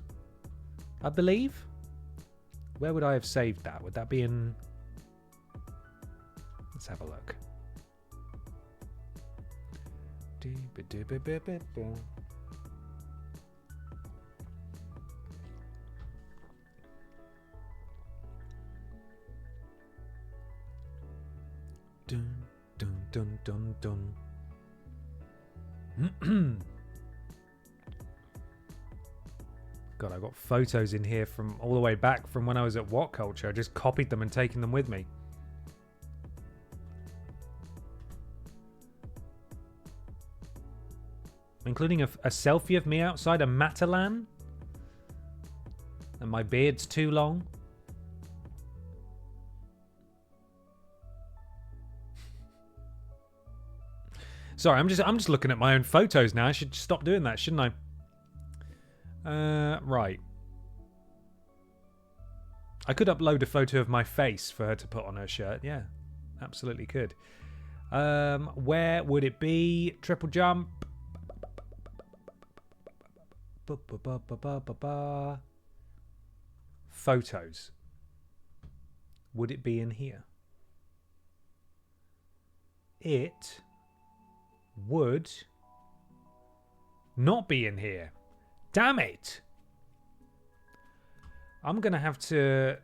I believe. Where would I have saved that? Would that be in... Let's have a look. Dun, dun, dun, dun, dun. God, I've got photos in here from all the way back from when I was at What Culture. I just copied them and taken them with me. Including a selfie of me outside a Matalan. And my beard's too long. Sorry, I'm just looking at my own photos now. I should stop doing that, shouldn't I? Right. I could upload a photo of my face for her to put on her shirt. Yeah, absolutely could. Where would it be? TripleJump. Photos. Would it be in here? It would not be in here. Damn it. I'm going to have to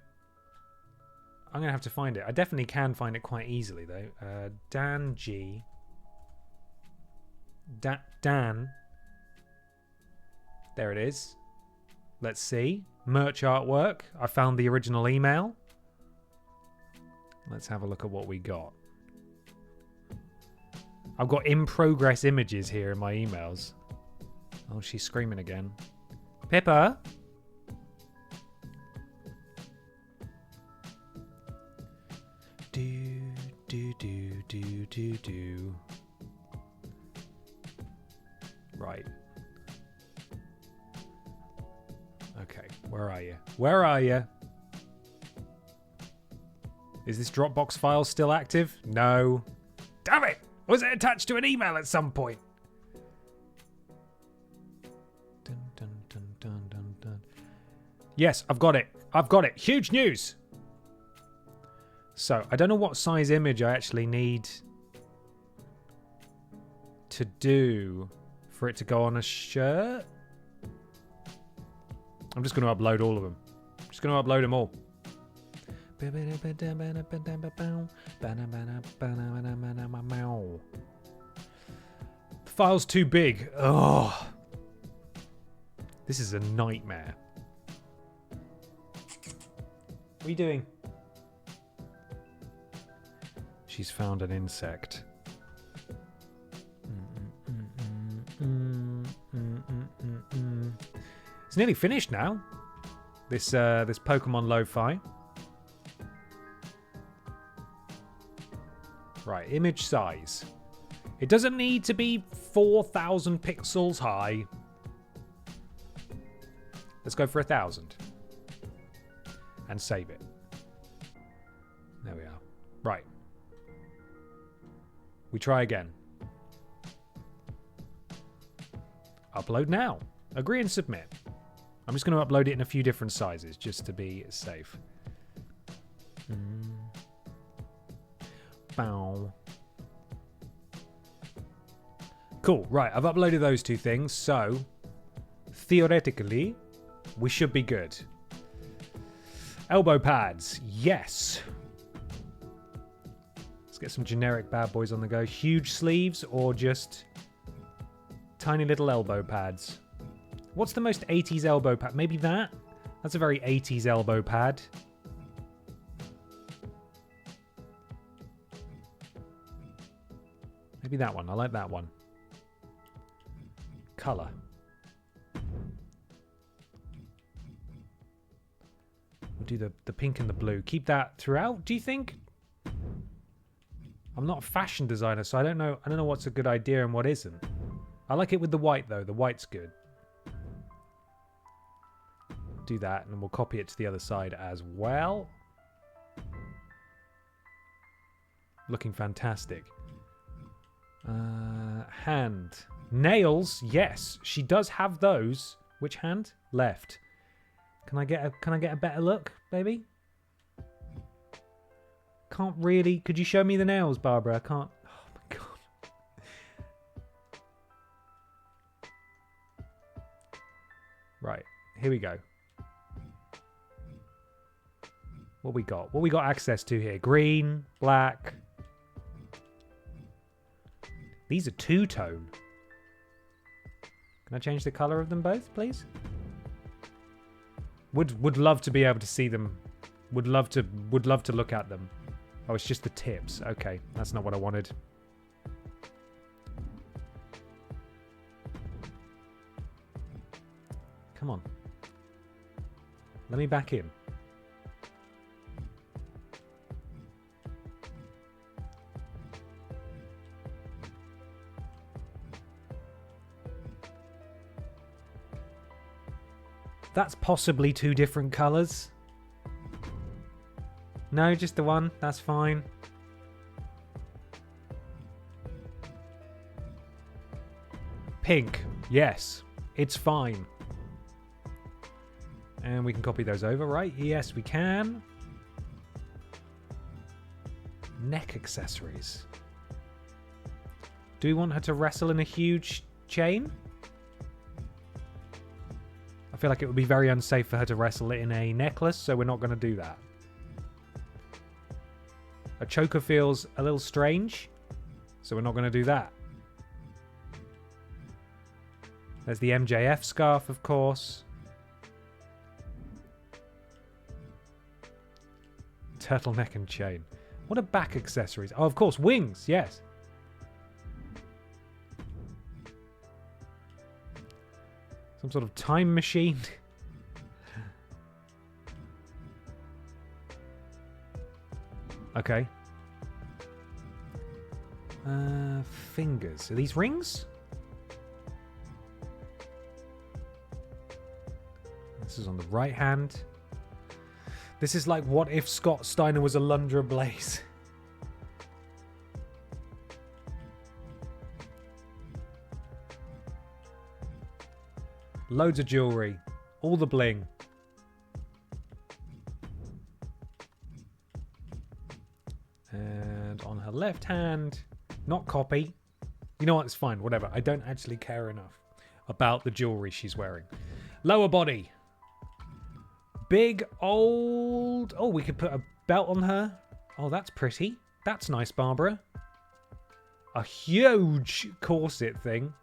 I'm going to have to find it. I definitely can find it quite easily, though. Dan G. Dan. There it is. Let's see. Merch artwork. I found the original email. Let's have a look at what we got. I've got in progress images here in my emails. Oh, she's screaming again. Pippa? Do. Right. Okay, where are you? Where are you? Is this Dropbox file still active? No. Damn it! Was it attached to an email at some point? Dun, dun, dun, dun, dun, dun. Yes, I've got it. I've got it. Huge news! So, I don't know what size image I actually need to do for it to go on a shirt. I'm just going to upload all of them. I'm just going to upload them all. The file's too big. Oh, this is a nightmare. What are you doing? She's found an insect. It's nearly finished now. This Pokemon Lo-Fi. Right, image size. It doesn't need to be 4,000 pixels high. Let's go for 1,000. And save it. There we are. Right. We try again. Upload now. Agree and submit. I'm just going to upload it in a few different sizes just to be safe. Bow. Cool. Right, I've uploaded those two things, so theoretically, we should be good. Elbow pads. Yes. Let's get some generic bad boys on the go. Huge sleeves or just tiny little elbow pads. What's the most 80s elbow pad? Maybe that? That's a very 80s elbow pad. Maybe that one. I like that one. Color. We'll do the pink and the blue. Keep that throughout, do you think? I'm not a fashion designer, so I don't know what's a good idea and what isn't. I like it with the white though. The white's good. Do that and we'll copy it to the other side as well. Looking fantastic. Hand. Nails, yes. She does have those. Which hand? Left. Can I get a better look, baby? Can't really. Could you show me the nails, Barbara? I can't. Oh my god. Right. Here we go. What we got? What we got access to here? Green, black. These are two-tone. Can I change the color of them both, please? Would love to be able to see them. Would love to look at them. Oh, it's just the tips. Okay, that's not what I wanted. Come on. Let me back in. That's possibly two different colours. No, just the one. That's fine. Pink. Yes. It's fine. And we can copy those over, right? Yes, we can. Neck accessories. Do we want her to wrestle in a huge chain? I feel like it would be very unsafe for her to wrestle it in a necklace, so we're not going to do that. A choker feels a little strange, so we're not going to do that. There's the MJF scarf, of course. Turtleneck and chain. What are back accessories? Oh, of course, wings, yes. Some sort of time machine. Okay. Fingers. Are these rings? This is on the right hand. This is like what if Scott Steiner was a Lundra Blaze. Loads of jewelry. All the bling. And on her left hand, not copy. You know what? It's fine. Whatever. I don't actually care enough about the jewelry she's wearing. Lower body. Big old... Oh, we could put a belt on her. Oh, that's pretty. That's nice, Barbara. A huge corset thing.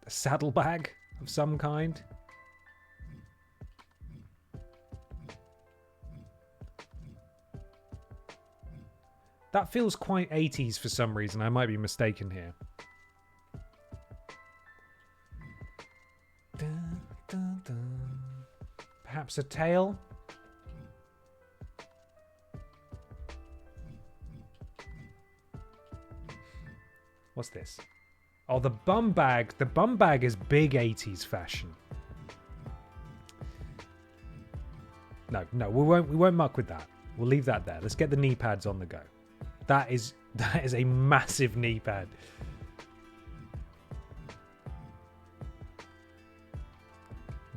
A saddlebag of some kind. That feels quite 80s for some reason. I might be mistaken here. Dun, dun, dun. Perhaps a tail? What's this? Oh, the bum bag. The bum bag is big 80s fashion. No, we won't muck with that. We'll leave that there. Let's get the knee pads on the go. That is a massive knee pad.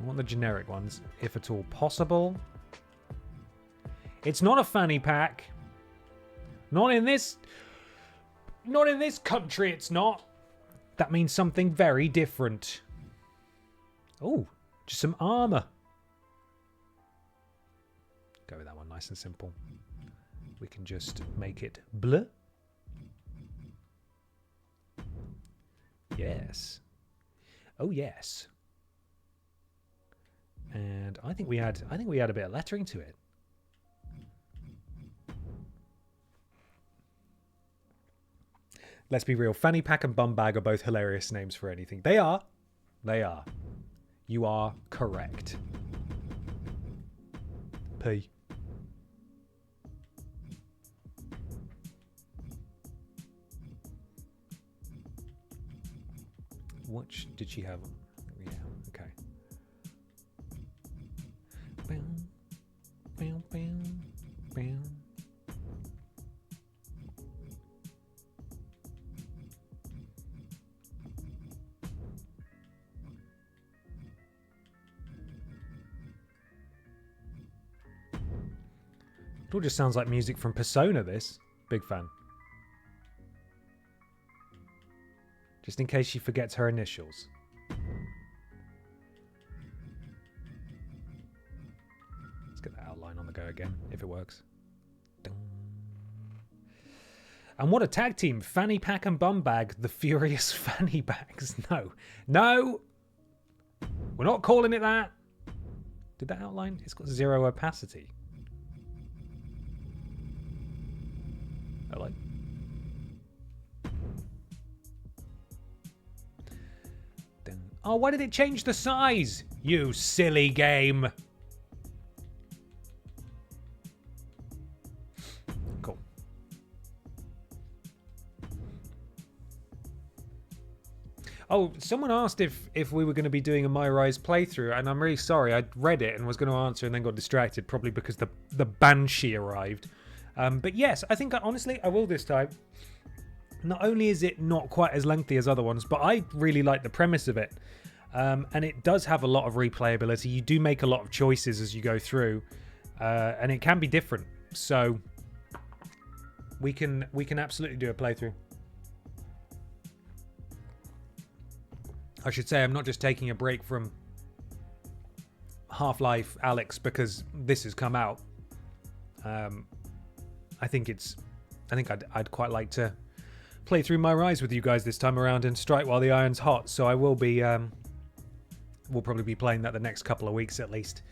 I want the generic ones, if at all possible. It's not a fanny pack. Not in this country, it's not. That means something very different. Oh, just some armor. Go with that one, nice and simple. We can just make it bleu. Yes. Oh yes. And I think we had a bit of lettering to it. Let's be real. Fanny pack and bum bag are both hilarious names for anything. They are. They are. You are correct. P. What did she have? Yeah, okay. Bam, bam, bam, bam. It all just sounds like music from Persona, this. Big fan. Just in case she forgets her initials. Let's get that outline on the go again, if it works. Dun. And what a tag team. Fanny Pack and Bum Bag, the Furious Fanny Bags. No. No! We're not calling it that. Did that outline? It's got 0 opacity. Hello. Oh, why did it change the size? You silly game. Cool. Oh, someone asked if we were going to be doing a My Rise playthrough, and I'm really sorry. I read it and was going to answer and then got distracted, probably because the Banshee arrived. But yes, I think, honestly, I will this time. Not only is it not quite as lengthy as other ones, but I really like the premise of it. And it does have a lot of replayability. You do make a lot of choices as you go through. And it can be different. So we can absolutely do a playthrough. I should say I'm not just taking a break from Half-Life Alyx because this has come out. I think I'd quite like to play through My Rise with you guys this time around and strike while the iron's hot. So I will be, we'll probably be playing that the next couple of weeks at least.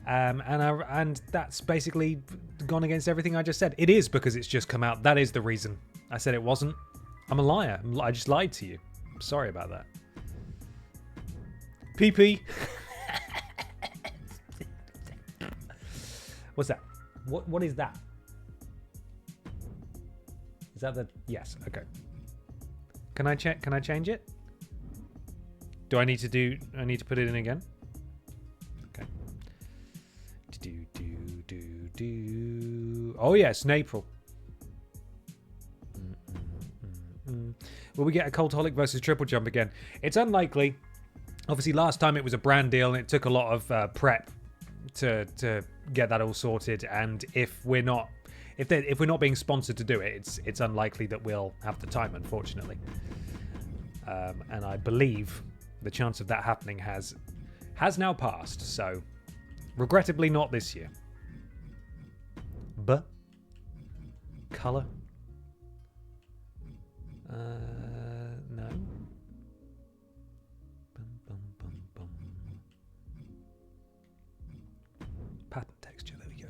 And that's basically gone against everything I just said. It is because it's just come out. That is the reason. I said it wasn't. I'm a liar. I just lied to you. I'm sorry about that. PP. What's that? What is that? Is that the... Yes, okay. Can I change it? I need to put it in again? Okay. Oh yes, in April. Will we get a Cultaholic versus TripleJump again? It's unlikely. Obviously, last time it was a brand deal and it took a lot of prep to get that all sorted. And if we're not being sponsored to do it, it's unlikely that we'll have the time, unfortunately. And I believe the chance of that happening has now passed. So, regrettably, not this year. But color. No. Pattern texture, there we go.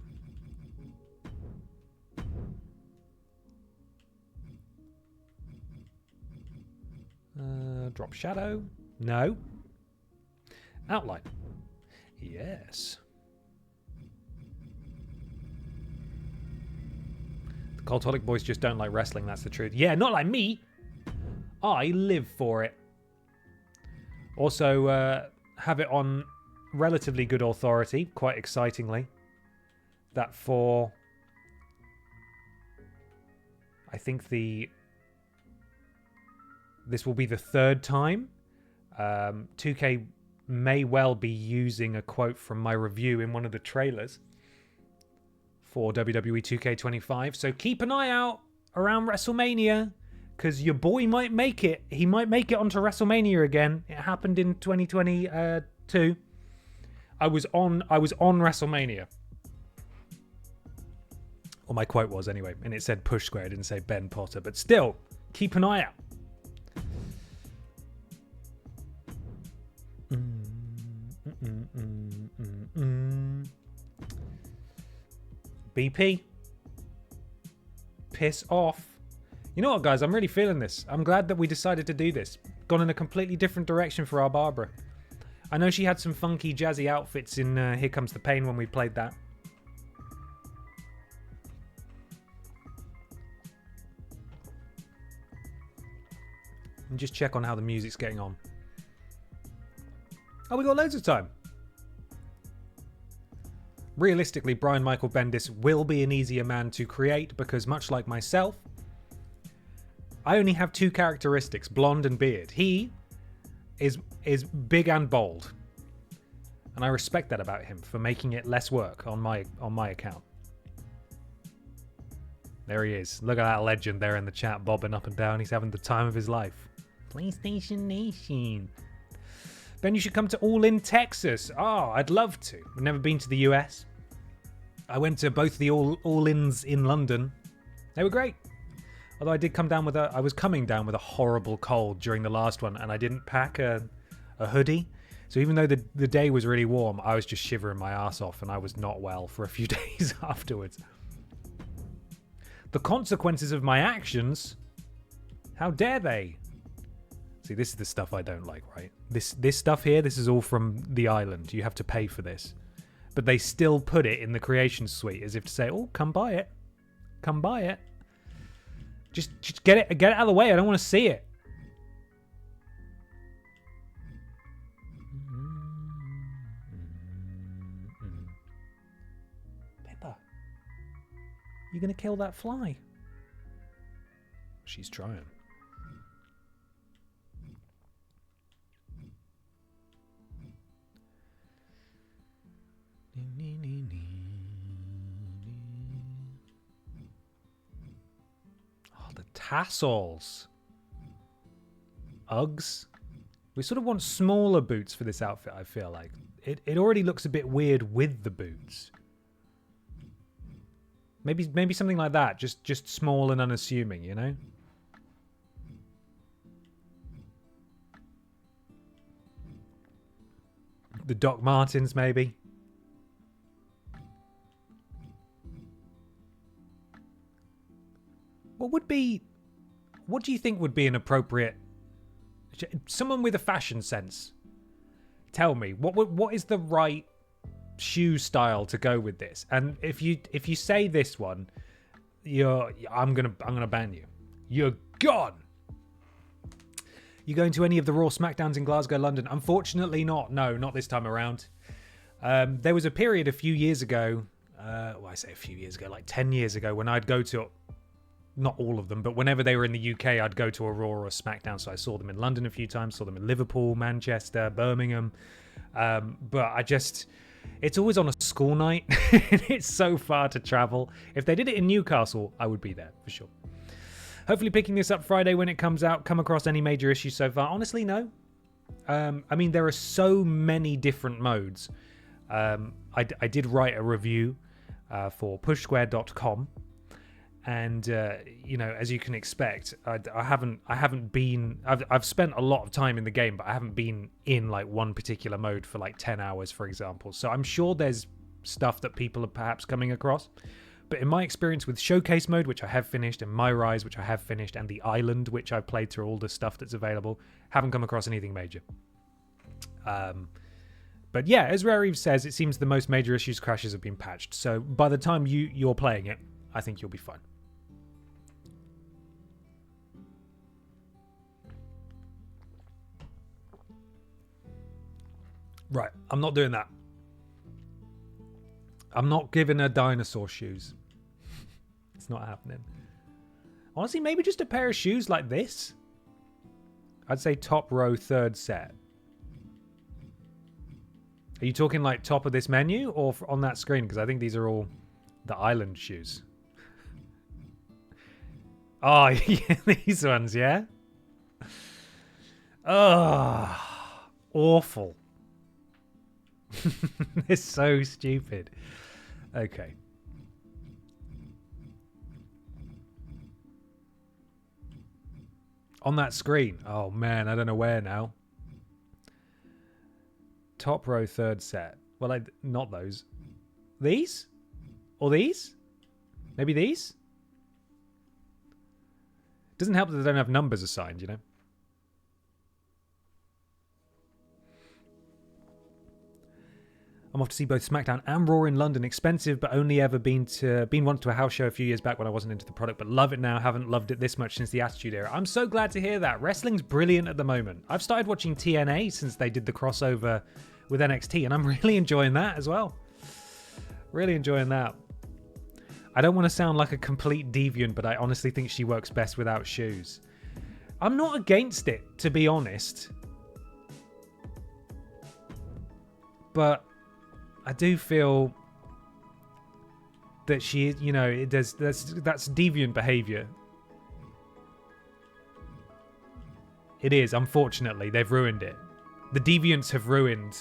Drop shadow. No. Outline. Yes. The Cultaholic boys just don't like wrestling, that's the truth. Yeah, not like me. I live for it. Also, have it on relatively good authority, quite excitingly, that for... I think this will be the third time. 2K may well be using a quote from my review in one of the trailers for WWE 2K25. So keep an eye out around WrestleMania, because your boy might make it. He might make it onto WrestleMania again. It happened in 2022. I was on WrestleMania. Or my quote was anyway, and it said Push Square. It didn't say Ben Potter, but still, keep an eye out. BP. Piss off. You know what, guys? I'm really feeling this. I'm glad that we decided to do this. Gone in a completely different direction for our Barbara. I know she had some funky, jazzy outfits in Here Comes the Pain when we played that. And just check on how the music's getting on. Oh, we got loads of time. Realistically, Brian Michael Bendis will be an easier man to create because, much like myself, I only have two characteristics, blonde and beard. He is big and bold, and I respect that about him for making it less work on my account. There he is. Look at that legend there in the chat, bobbing up and down. He's having the time of his life. PlayStation Nation. Ben, you should come to All In Texas. Oh, I'd love to. I've never been to the US. I went to both the All-Ins in London. They were great. Although I was coming down with a horrible cold during the last one, and I didn't pack a hoodie. So even though the day was really warm, I was just shivering my ass off, and I was not well for a few days afterwards. The consequences of my actions, how dare they? See, this is the stuff I don't like, right? This stuff here, this is all from the island. You have to pay for this. But they still put it in the creation suite as if to say, oh, come buy it. Come buy it. Just get it out of the way. I don't want to see it. Pepper, you going to kill that fly? She's trying. Oh, the tassels. Uggs. We sort of want smaller boots for this outfit, I feel like. It already looks a bit weird with the boots. Maybe something like that. Just small and unassuming, you know? The Doc Martens, maybe. What do you think would be an appropriate... Someone with a fashion sense. Tell me, what is the right shoe style to go with this? And if you say this one, I'm gonna ban you. You're gone. You going to any of the Raw SmackDowns in Glasgow, London? Unfortunately not. No, not this time around. There was a period a few years ago, I say a few years ago, like 10 years ago, when I'd go to, not all of them, but whenever they were in the UK, I'd go to a Raw or a SmackDown. So I saw them in London a few times, saw them in Liverpool, Manchester, Birmingham. But it's always on a school night. It's so far to travel. If they did it in Newcastle, I would be there for sure. Hopefully picking this up Friday when it comes out. Come across any major issues so far? Honestly, no. I mean, there are so many different modes. I did write a review for pushsquare.com. And, you know, as you can expect, I've spent a lot of time in the game, but I haven't been in like one particular mode for like 10 hours, for example. So I'm sure there's stuff that people are perhaps coming across. But in my experience with Showcase mode, which I have finished, and My Rise, which I have finished, and The Island, which I've played through all the stuff that's available, haven't come across anything major. But yeah, as Rare Eve says, it seems the most major issues crashes have been patched. So by the time you're playing it, I think you'll be fine. Right, I'm not doing that. I'm not giving her dinosaur shoes. It's not happening. Honestly, maybe just a pair of shoes like this. I'd say top row, third set. Are you talking like top of this menu or on that screen? Because I think these are all the Island shoes. Oh, yeah, these ones, yeah? Oh, awful. It's so stupid. Okay. On that screen. Oh man, I don't know where now. Top row, third set. Well, not those. These? Or these? Maybe these? Doesn't help that they don't have numbers assigned, you know? I'm off to see both SmackDown and Raw in London. Expensive, but only ever been once to a house show a few years back when I wasn't into the product, but love it now. Haven't loved it this much since the Attitude Era. I'm so glad to hear that. Wrestling's brilliant at the moment. I've started watching TNA since they did the crossover with NXT, and I'm really enjoying that as well. Really enjoying that. I don't want to sound like a complete deviant, but I honestly think she works best without shoes. I'm not against it, to be honest. But I do feel that she, you know, that's deviant behavior. It is, unfortunately. They've ruined it. The deviants have ruined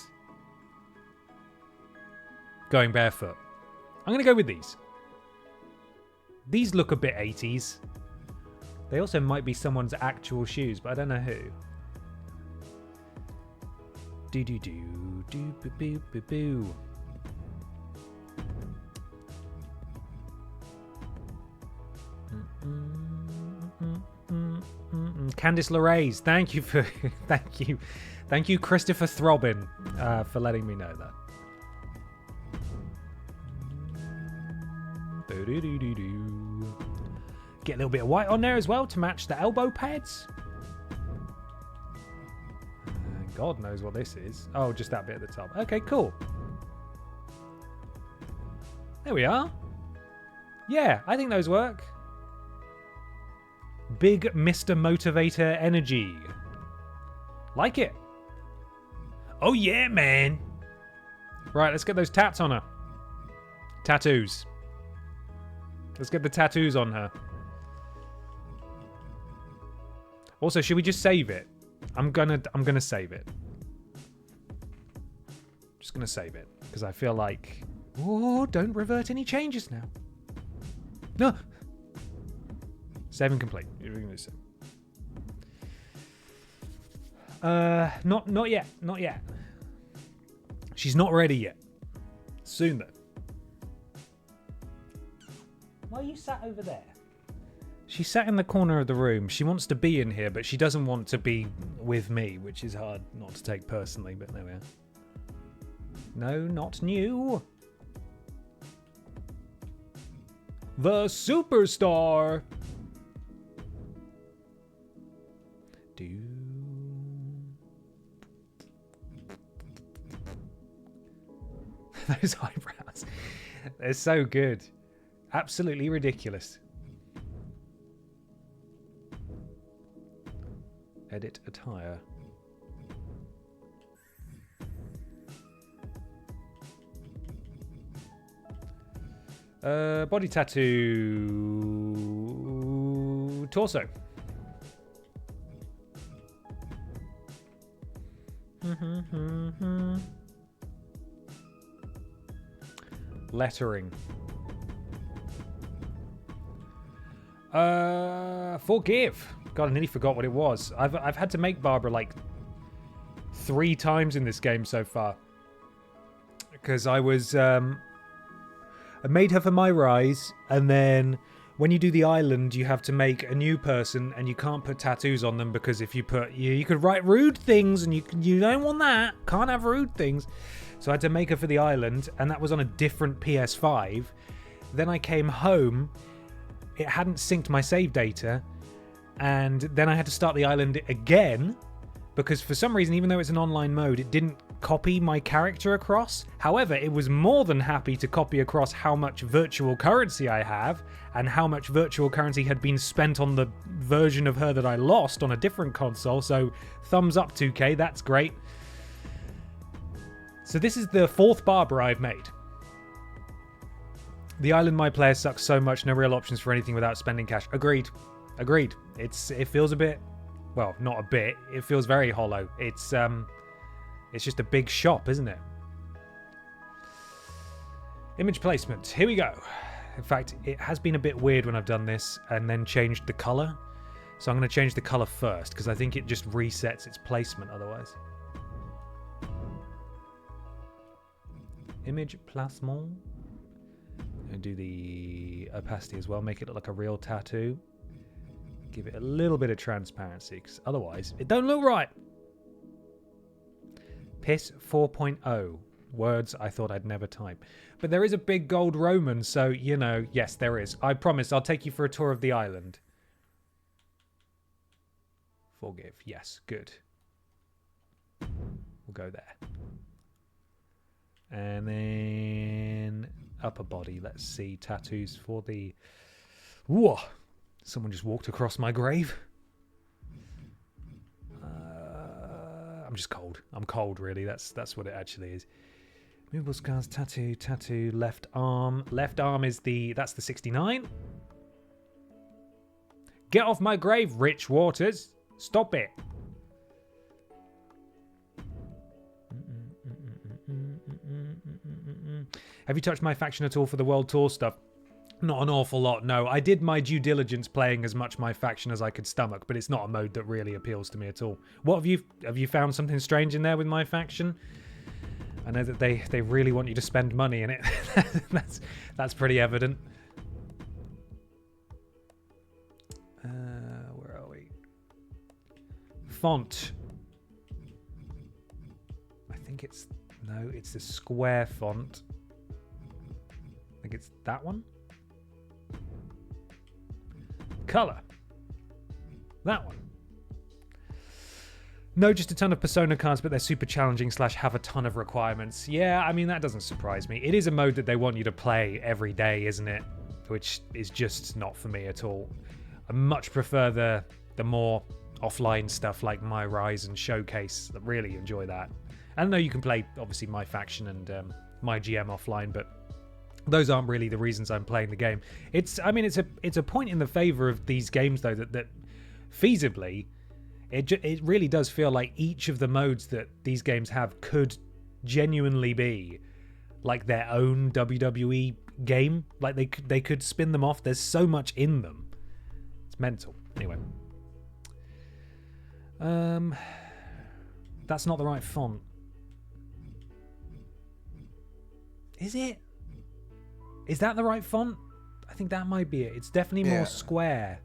going barefoot. I'm going to go with these. These look a bit 80s. They also might be someone's actual shoes, but I don't know who. Do-do-do-do-boo-boo-boo-boo. Candice LeRae's, thank you for thank you Christopher Throbbin for letting me know that. Get a little bit of white on there as well to match the elbow pads. God knows what this is. Oh, just that bit at the top. Okay, cool. There we are. Yeah, I think those work. Big Mr. Motivator energy. Like it. Oh yeah, man. Right, let's get those tats on her. Tattoos. Let's get the tattoos on her. Also, should we just save it? I'm gonna save it. Just gonna save it because I feel like, oh, don't revert any changes now. No. Saving complete. Not yet. Not yet. She's not ready yet. Soon though. Why are you sat over there? She sat in the corner of the room. She wants to be in here, but she doesn't want to be with me, which is hard not to take personally, but there we are. No, not new. The superstar. Those eyebrows. They're so good. Absolutely ridiculous. Edit attire. Body tattoo. Torso. Lettering. Forgive. God, I nearly forgot what it was. I've had to make Barbara like 3 times in this game so far. Because I made her for my rise, and then when you do the island, you have to make a new person, and you can't put tattoos on them because if you put you could write rude things, and you don't want that. Can't have rude things. So I had to make her for the island, and that was on a different PS5. Then I came home, it hadn't synced my save data, and then I had to start the island again, because for some reason, even though it's an online mode, it didn't copy my character across. However, it was more than happy to copy across how much virtual currency I have, and how much virtual currency had been spent on the version of her that I lost on a different console, so thumbs up 2K, that's great. So this is the 4th Barbara I've made. The island my player sucks so much, no real options for anything without spending cash. Agreed. It feels a bit, well, not a bit, it feels very hollow. It's just a big shop, isn't it? Image placement, here we go. In fact, it has been a bit weird when I've done this and then changed the color. So I'm going to change the color first, because I think it just resets its placement otherwise. Image placement. And do the opacity as well, make it look like a real tattoo. Give it a little bit of transparency, because otherwise it don't look right. Piss 4.0. Words I thought I'd never type. But there is a big gold Roman, so, you know, yes, there is. I promise I'll take you for a tour of the island. Forgive. Yes, good. We'll go there. And then upper body. Let's see. Tattoos for the... Whoa! Someone just walked across my grave. I'm just cold. I'm cold, really. That's what it actually is. Movable scars, tattoo, left arm. Left arm is that's the 69. Get off my grave, Rich Waters. Stop it. Have you touched my faction at all for the World Tour stuff? Not an awful lot, no. I did my due diligence playing as much my faction as I could stomach, but it's not a mode that really appeals to me at all. What have you found something strange in there with my faction? I know that they really want you to spend money in it. that's pretty evident. Where are we? Font. I think it's the square font. I think it's that one. Color. That one. No, just a ton of Persona cards, but they're super challenging / have a ton of requirements. Yeah, I mean, that doesn't surprise me. It is a mode that they want you to play every day, isn't it? Which is just not for me at all. I much prefer the more offline stuff like My Rise and Showcase. I really enjoy that. I know you can play, obviously, My Faction and My GM offline, but those aren't really the reasons I'm playing the game. It's a point in the favor of these games, though, that feasibly, it really does feel like each of the modes that these games have could genuinely be like their own WWE game. Like they could spin them off. There's so much in them. It's mental. Anyway. That's not the right font. Is it? Is that the right font? I think that might be it. It's definitely more square.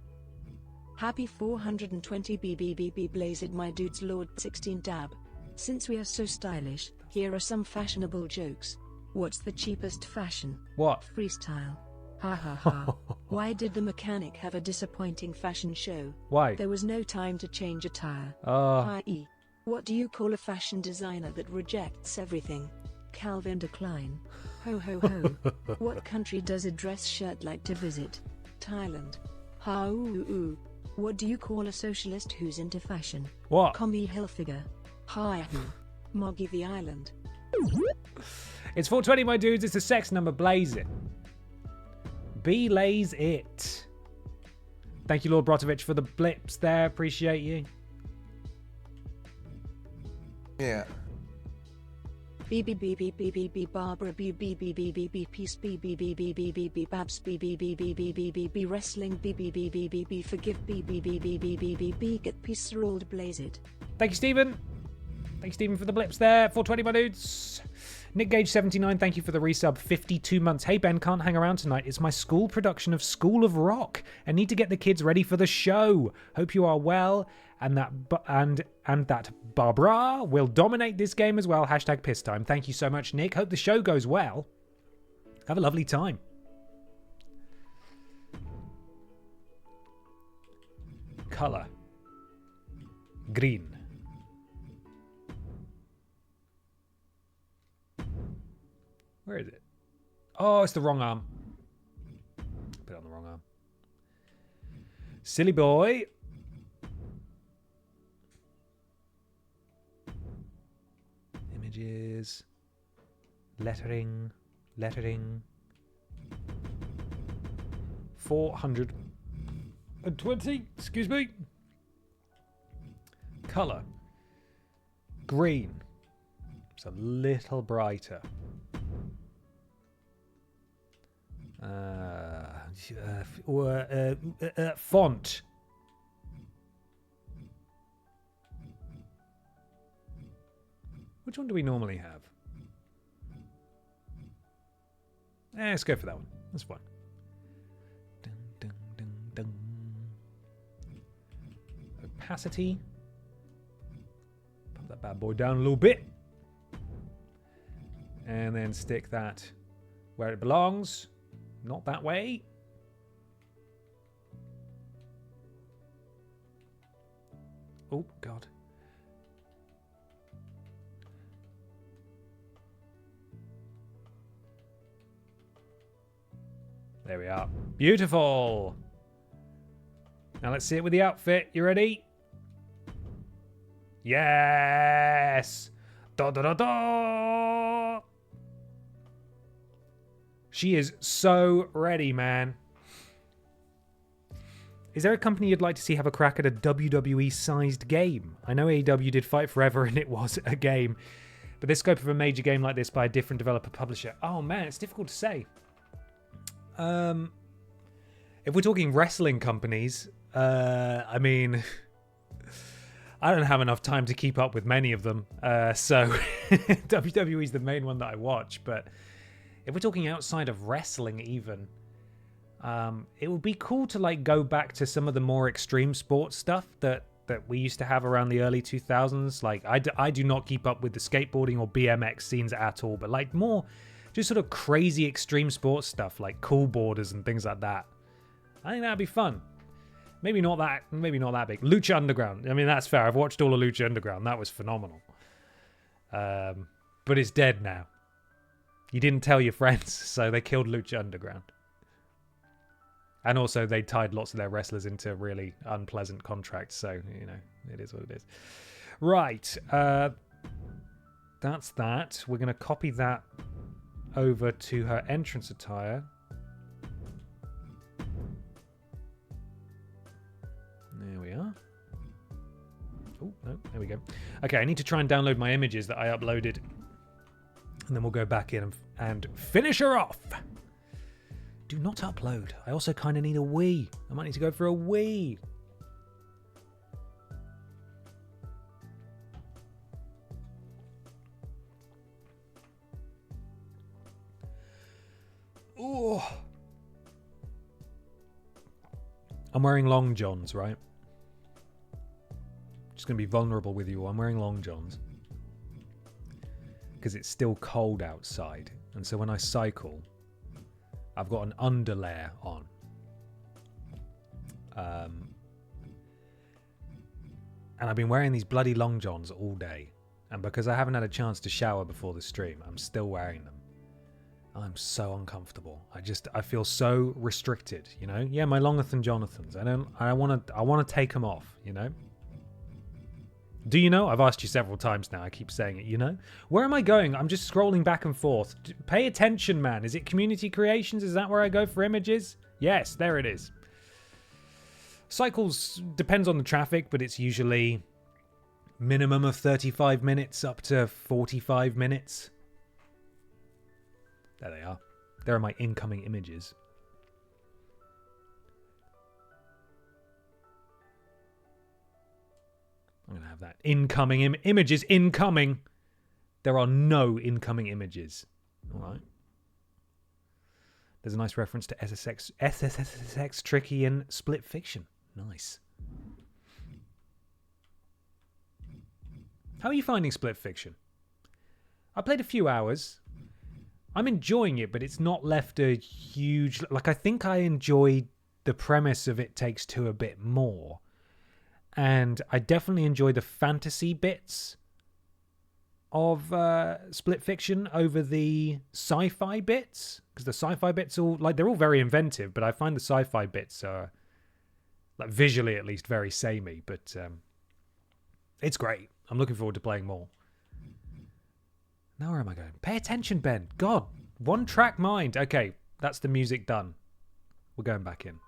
Happy 420 BBBB Blaze it, my dudes, Lord 16 Dab. Since we are so stylish, here are some fashionable jokes. What's the cheapest fashion? What? Freestyle. Ha ha ha. Why did the mechanic have a disappointing fashion show? Why? There was no time to change a tire. I.e. What do you call a fashion designer that rejects everything? Calvin Klein. Ho ho ho. What country does a dress shirt like to visit? Thailand. Ha ooh ooh. What do you call a socialist who's into fashion? What? Commie Hilfiger. Hi hoo. Moggy the Island. It's 420, my dudes. It's the sex number. Blaze it. Belaze it. Thank you, Lord Brotovich, for the blips there. Appreciate you. Yeah. BBBBBBB Barbara BBBBBB Peace BBBBBBB Babs BBBBBBB Wrestling BBBBBB Forgive BBBBBBB Get Peace Rolled Blaze it. Thank you, Stephen. Thank you, Stephen, for the blips there. 420, my dudes. Nick Gage 79, thank you for the resub. 52 months. Hey Ben, can't hang around tonight. It's my school production of School of Rock. I need to get the kids ready for the show. Hope you are well, and that Barbara will dominate this game as well. Hashtag piss time. Thank you so much, Nick. Hope the show goes well. Have a lovely time. Color. Green. Where is it? Oh, it's the wrong arm. Put it on the wrong arm. Silly boy. Images. Lettering. 420. Excuse me. Color. Green. It's a little brighter. Font. Which one do we normally have? Let's go for that one. That's fine. Dun, dun, dun, dun. Opacity. Put that bad boy down a little bit. And then stick that where it belongs. Not that way. Oh, God. There we are. Beautiful. Now let's see it with the outfit. You ready? Yes. Da da da da. She is so ready, man. Is there a company you'd like to see have a crack at a WWE-sized game? I know AEW did Fight Forever and it was a game, but the scope of a major game like this by a different developer publisher. Oh man, it's difficult to say. If we're talking wrestling companies, I mean, I don't have enough time to keep up with many of them, so WWE is the main one that I watch, but if we're talking outside of wrestling even, it would be cool to like go back to some of the more extreme sports stuff that we used to have around the early 2000s. Like I do not keep up with the skateboarding or BMX scenes at all, but like more just sort of crazy extreme sports stuff like cool boarders and things like that. I think that'd be fun. Maybe not that big. Lucha Underground. I mean, that's fair. I've watched all of Lucha Underground. That was phenomenal. But it's dead now. You didn't tell your friends, so they killed Lucha Underground. And also, they tied lots of their wrestlers into really unpleasant contracts, so, you know, it is what it is. Right. That's that. We're going to copy that over to her entrance attire. There we are. Oh, no, there we go. Okay, I need to try and download my images that I uploaded. And then we'll go back in and finish her off. Do not upload. I also kind of need a Wii. I might need to go for a Wii. Oh. I'm wearing long johns, right? Just going to be vulnerable with you. I'm wearing long johns. Because it's still cold outside. And so when I cycle, I've got an underlayer on. And I've been wearing these bloody long johns all day. And because I haven't had a chance to shower before the stream, I'm still wearing them. I'm so uncomfortable. I feel so restricted, you know? Yeah, my Longathan Jonathans. I want to take them off, you know? Do you know? I've asked you several times now. I keep saying it, you know? Where am I going? I'm just scrolling back and forth. Pay attention, man. Is it community creations? Is that where I go for images? Yes, there it is. Cycles depends on the traffic, but it's usually minimum of 35 minutes up to 45 minutes. There they are. There are my incoming images. I'm going to have that. Incoming images. Incoming. There are no incoming images. All right. There's a nice reference to SSX Tricky and Split Fiction. Nice. How are you finding Split Fiction? I played a few hours. I'm enjoying it, but it's not left a huge... Like, I think I enjoyed the premise of It Takes Two a bit more. And I definitely enjoy the fantasy bits of Split Fiction over the sci-fi bits. Because the sci-fi bits all... Like, they're all very inventive, but I find the sci-fi bits are... Like, visually, at least, very samey. But it's great. I'm looking forward to playing more. Now where am I going? Pay attention, Ben. God, one track mind. Okay, that's the music done. We're going back in.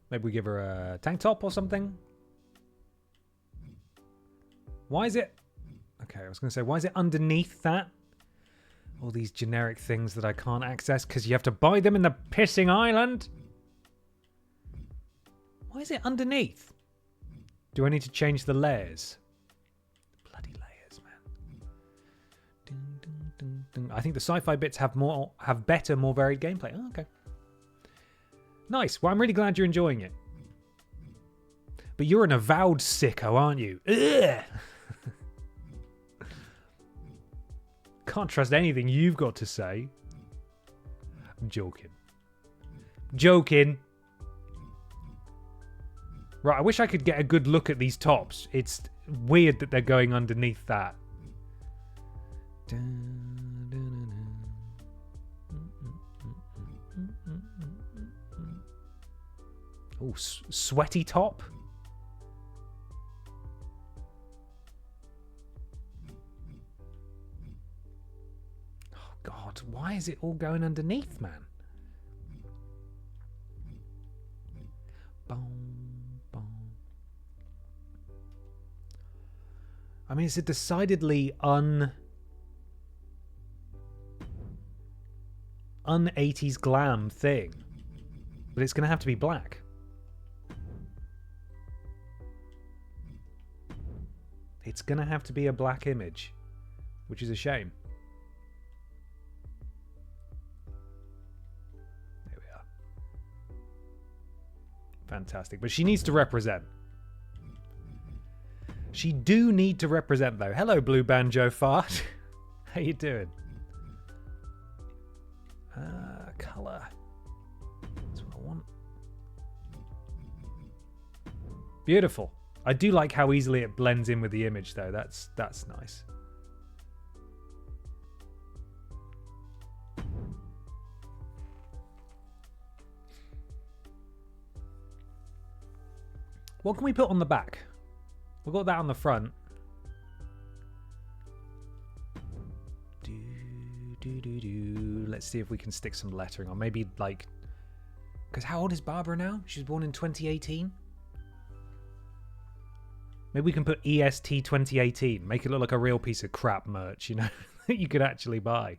Maybe we give her a tank top or something. Why is it... Okay, I was going to say, why is it underneath that? All these generic things that I can't access because you have to buy them in the pissing island. Why is it underneath? Do I need to change the layers? Bloody layers, man. Dun, dun, dun, dun. I think the sci-fi bits have better, more varied gameplay. Oh, okay. Nice. Well, I'm really glad you're enjoying it. But you're an avowed sicko, aren't you? Ugh! Can't trust anything you've got to say. I'm joking. Joking. Right, I wish I could get a good look at these tops. It's weird that they're going underneath that. Oh, sweaty top. Oh, God. Why is it all going underneath, man? Boom, boom. I mean, it's a decidedly un-80s glam thing. But it's going to have to be black. It's going to have to be a black image, which is a shame. There we are. Fantastic. But she needs to represent. She do need to represent, though. Hello, Blue Banjo Fart. How you doing? Colour. That's what I want. Beautiful. I do like how easily it blends in with the image, though. That's nice. What can we put on the back? We've got that on the front. Let's see if we can stick some lettering on. Maybe like, because how old is Barbara now? She was born in 2018. Maybe we can put EST 2018. Make it look like a real piece of crap merch, you know, that you could actually buy.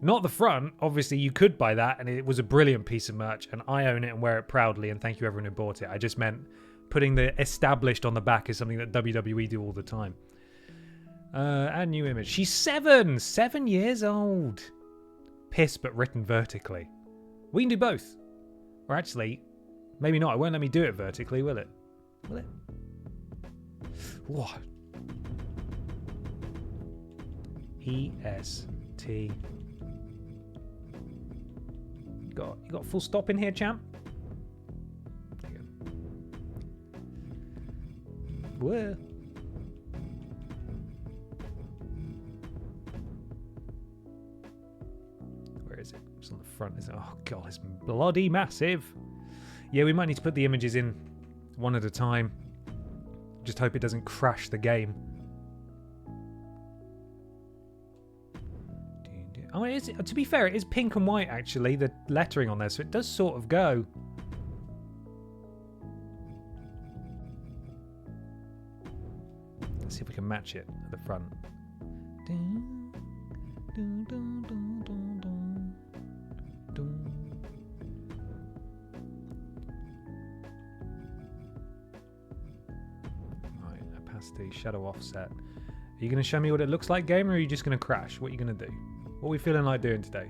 Not the front. Obviously, you could buy that, and it was a brilliant piece of merch, and I own it and wear it proudly, and thank you everyone who bought it. I just meant putting the established on the back is something that WWE do all the time. Add new image. She's 7 years old. Piss, but written vertically. We can do both. Or actually, maybe not. It won't let me do it vertically, will it? Will it? What? EST. You got a full stop in here, champ? There you go. Whoa. Where is it? It's on the front, isn't it? Oh, God, it's bloody massive. Yeah, we might need to put the images in one at a time. Just hope it doesn't crash the game. Oh, it is, to be fair, it is pink and white, actually, the lettering on there, so it does sort of go. Let's see if we can match it at the front. Right, opacity, shadow offset. Are you going to show me what it looks like, game, or are you just going to crash? What are you going to do? What are we feeling like doing today?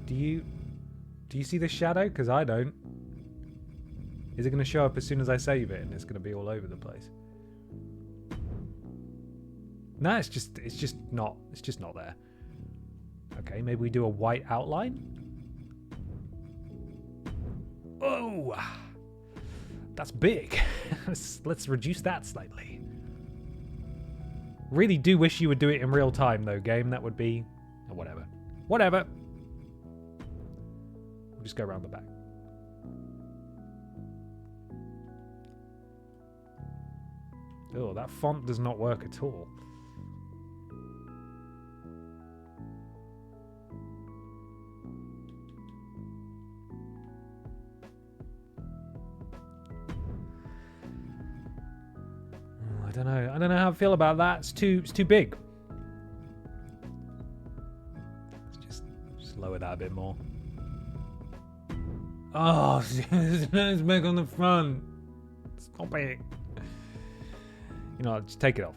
Do you see the shadow? Because I don't. Is it going to show up as soon as I save it, and it's going to be all over the place? No, it's just not there. Okay, maybe we do a white outline. Oh, that's big. Let's reduce that slightly. Really do wish you would do it in real time, though, game. That would be... oh, whatever. Whatever. We'll just go around the back. Oh, that font does not work at all. I don't know how I feel about that. It's too big. Let's just lower that a bit more. Oh, it's back on the front. Stop it. You know, just take it off.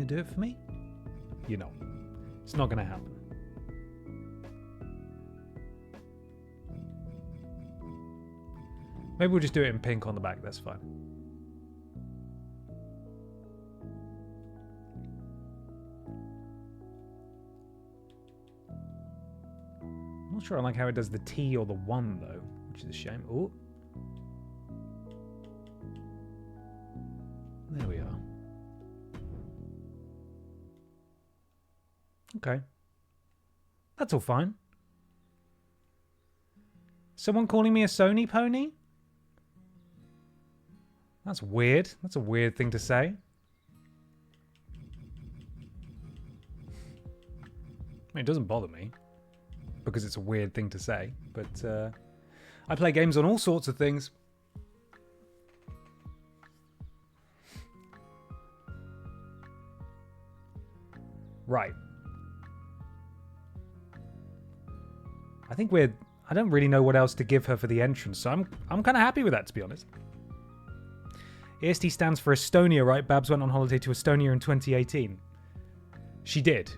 Do it for me? You know, it's not going to happen. Maybe we'll just do it in pink on the back. That's fine. I'm not sure I like how it does the T or the 1 though, which is a shame. Oh, there we are. Okay. That's all fine. Someone calling me a Sony pony? That's weird. That's a weird thing to say. I mean, it doesn't bother me because it's a weird thing to say, but I play games on all sorts of things. Right. I think I don't really know what else to give her for the entrance, so I'm kind of happy with that, to be honest. EST stands for Estonia, right? Babs went on holiday to Estonia in 2018. She did.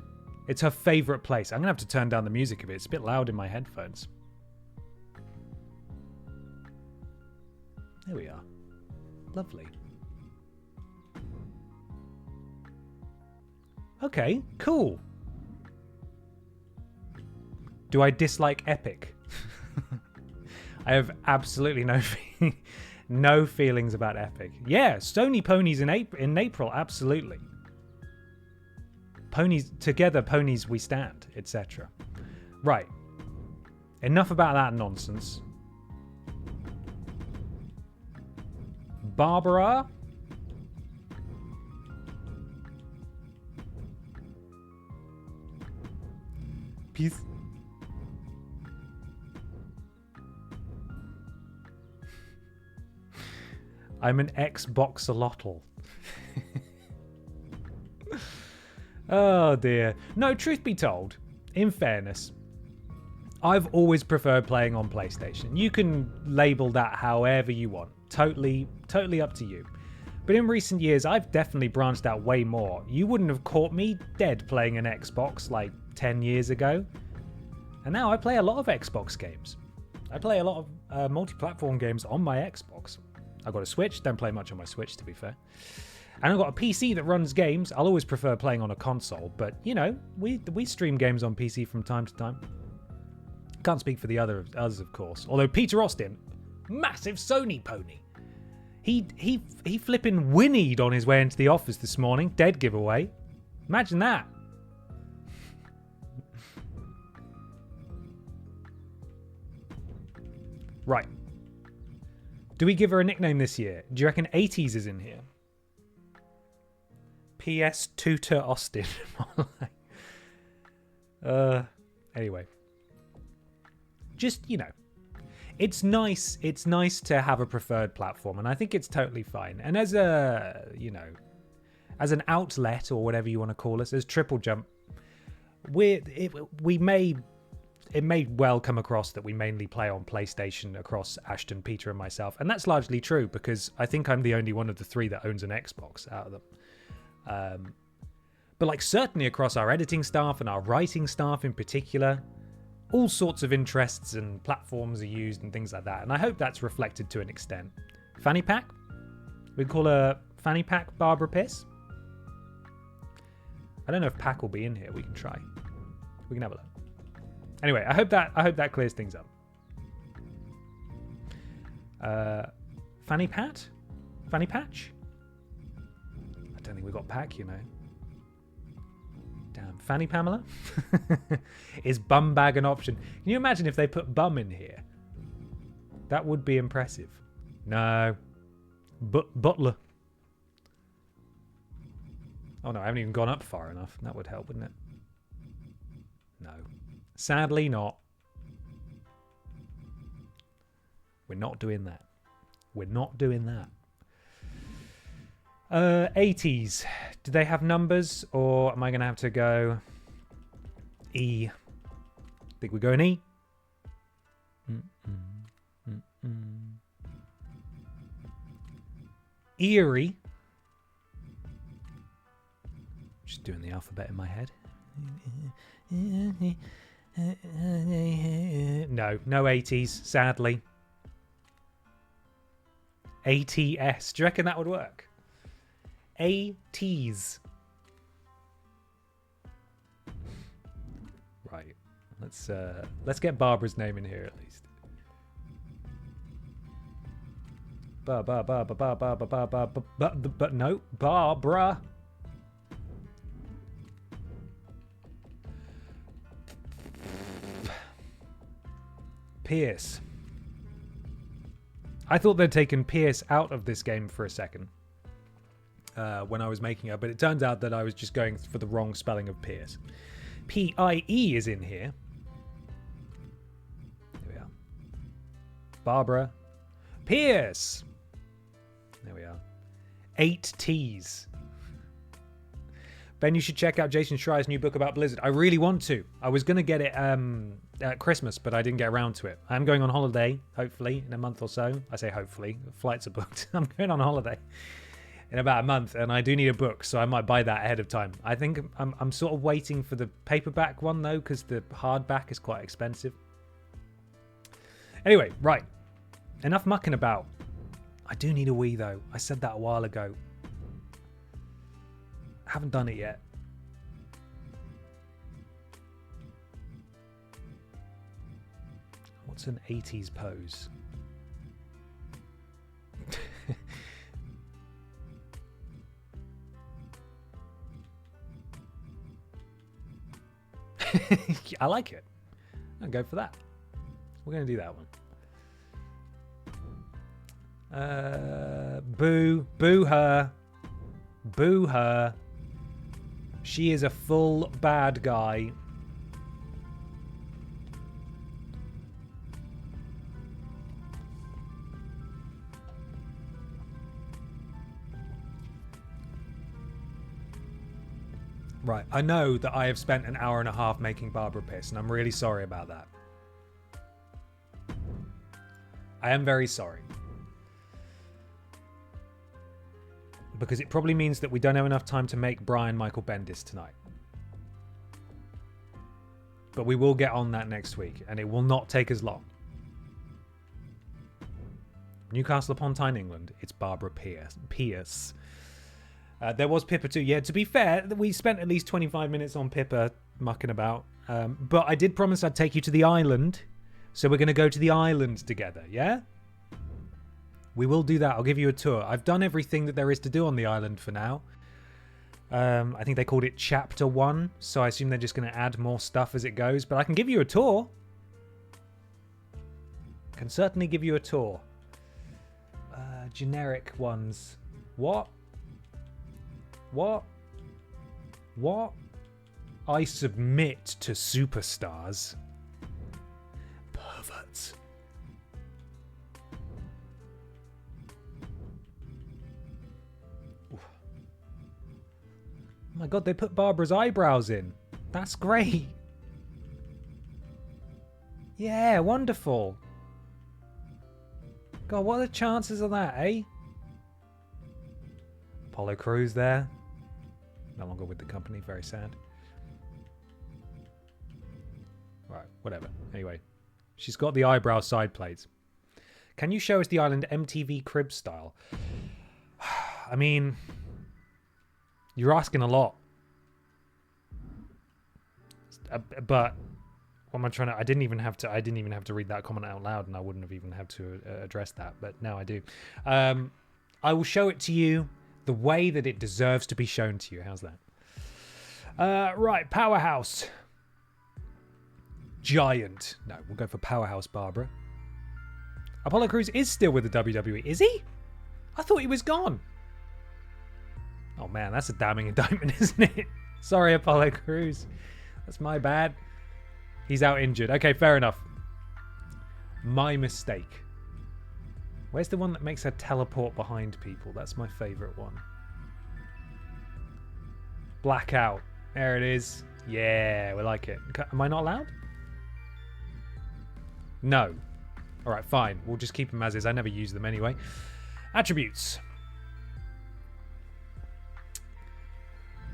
It's her favourite place. I'm going to have to turn down the music a bit. It's a bit loud in my headphones. There we are. Lovely. Okay, cool. Do I dislike Epic? I have absolutely no feelings about Epic. Yeah, Sony ponies in April, absolutely. Ponies together, ponies we stand, etc. Right. Enough about that nonsense. Barbara? Peace. I'm an Xbox-a-lotl. Oh dear. No, truth be told, in fairness, I've always preferred playing on PlayStation. You can label that however you want. Totally up to you. But in recent years, I've definitely branched out way more. You wouldn't have caught me dead playing an Xbox like 10 years ago. And now I play a lot of Xbox games. I play a lot of multi-platform games on my Xbox. I've got a Switch, don't play much on my Switch to be fair. And I've got a PC that runs games. I'll always prefer playing on a console, but you know, we stream games on PC from time to time. Can't speak for the others, of course. Although Peter Austin, massive Sony pony. He flipping whinnied on his way into the office this morning. Dead giveaway. Imagine that. Right. Do we give her a nickname this year? Do you reckon 80s is in here? PS Tutor Austin. Anyway. Just, you know. It's nice to have a preferred platform, and I think it's totally fine. And as a, you know, as an outlet or whatever you want to call us, as TripleJump, it may well come across that we mainly play on PlayStation across Ashton, Peter, and myself, and that's largely true because I think I'm the only one of the three that owns an Xbox out of them. But like certainly across our editing staff and our writing staff in particular, all sorts of interests and platforms are used and things like that, and I hope that's reflected to an extent. Fanny Pack? We call her Fanny Pack Barbara Piss? I don't know if Pack will be in here. We can try. We can have a look. Anyway, I hope that clears things up. Fanny Pat? Fanny Patch? I don't think we got Pack, you know. Damn, Fanny Pamela? Is bum bag an option? Can you imagine if they put bum in here? That would be impressive. No. Butler. Oh no, I haven't even gone up far enough. That would help, wouldn't it? No. Sadly not. We're not doing that. We're not doing that. 80s. Do they have numbers, or am I going to have to go E? Think we're going E? Eerie. Just doing the alphabet in my head. No 80s, sadly. ATS. Do you reckon that would work? ATs. Right. Let's get Barbara's name in here at least. But no, Barbara. Pierce. I thought they'd taken Pierce out of this game for a second when I was making it, but it turns out that I was just going for the wrong spelling of Pierce. P-I-E is in here. There we are. Barbara. Pierce. There we are. 8 T's. Ben, you should check out Jason Schreier's new book about Blizzard. I really want to. I was going to get it at Christmas, but I didn't get around to it. I'm going on holiday, hopefully, in a month or so. I say hopefully. Flights are booked. I'm going on holiday in about a month, and I do need a book, so I might buy that ahead of time. I think I'm sort of waiting for the paperback one, though, because the hardback is quite expensive. Anyway, right. Enough mucking about. I do need a Wii, though. I said that a while ago. Haven't done it yet. What's an 80s pose? I like it. I'll go for that. We're going to do that one. Boo. Boo her. Boo her. She is a full bad guy. Right, I know that I have spent an hour and a half making Barbara piss, and I'm really sorry about that. I am very sorry. Because it probably means that we don't have enough time to make Brian Michael Bendis tonight. But we will get on that next week, and it will not take as long. Newcastle upon Tyne, England. It's Barbara Pierce. There was Pippa too. Yeah, to be fair, we spent at least 25 minutes on Pippa mucking about. But I did promise I'd take you to the island. So we're going to go to the island together, yeah? We will do that. I'll give you a tour. I've done everything that there is to do on the island for now. I think they called it Chapter 1. So I assume they're just going to add more stuff as it goes. But I can give you a tour. Can certainly give you a tour. Generic ones. What? I submit to superstars. Perverts. Oof. Oh my god, they put Barbara's eyebrows in. That's great. Yeah, wonderful. God, what are the chances of that, eh? Apollo Crews there. No longer with the company. Very sad. Right, whatever. Anyway, she's got the eyebrow side plates. Can you show us the island MTV crib style? I mean, you're asking a lot. But what am I trying to? I didn't even have to read that comment out loud, and I wouldn't have even had to address that. But now I do. I will show it to you the way that it deserves to be shown to you. How's that? Right, Powerhouse. Giant. No, we'll go for Powerhouse Barbara. Apollo Crews is still with the WWE. Is he? I thought he was gone. Oh man, that's a damning indictment, isn't it? Sorry, Apollo Crews. That's my bad. He's out injured. Okay, fair enough. My mistake. Where's the one that makes her teleport behind people? That's my favourite one. Blackout. There it is. Yeah, we like it. Am I not allowed? No. Alright, fine. We'll just keep them as is. I never use them anyway. Attributes.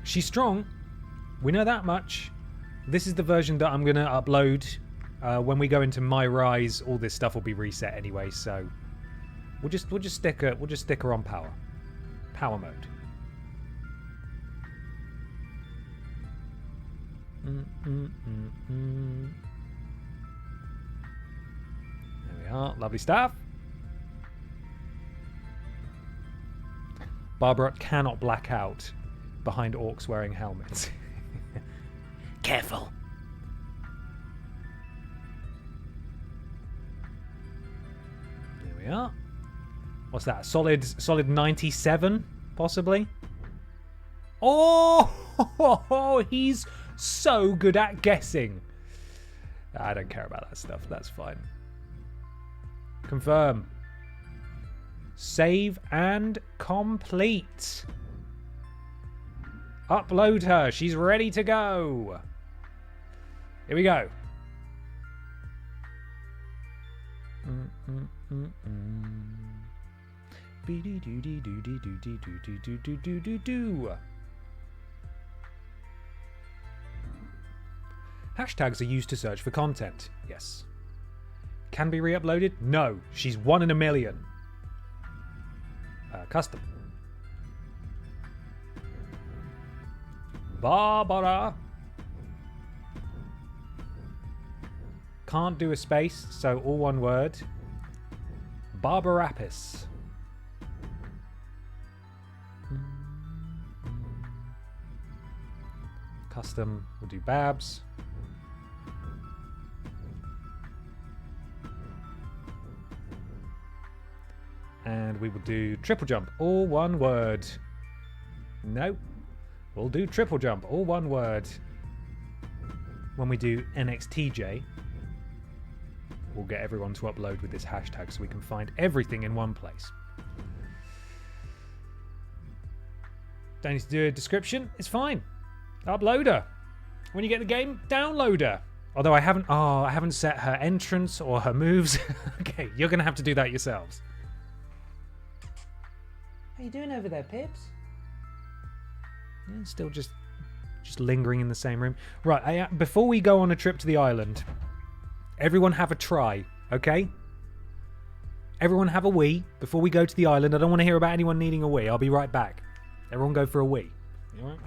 She's strong. We know that much. This is the version that I'm going to upload. When we go into My Rise, all this stuff will be reset anyway, so we'll just stick her on power. Power mode. There we are. Lovely stuff. Barbara cannot black out behind orcs wearing helmets. Careful. There we are. What's that? Solid 97, possibly. Oh, he's so good at guessing. I don't care about that stuff. That's fine. Confirm. Save and complete. Upload her. She's ready to go. Here we go. Hashtags are used to search for content. Yes. Can be re-uploaded? No. She's 1 in a million. Custom. Barbara. Can't do a space, so all one word. Barbarapis. Custom, we'll do Babs. And we will do triple jump, all one word. No, we'll do triple jump, all one word. When we do NXTJ, we'll get everyone to upload with this hashtag so we can find everything in one place. Don't need to do a description, it's fine. Uploader. When you get the game, downloader. Although I haven't set her entrance or her moves. Okay, you're gonna have to do that yourselves. How you doing over there, Pips? Yeah, still just lingering in the same room. Right, before we go on a trip to the island, everyone have a try, okay? Everyone have a wee before we go to the island. I don't want to hear about anyone needing a wee. I'll be right back. Everyone go for a wee. You all right?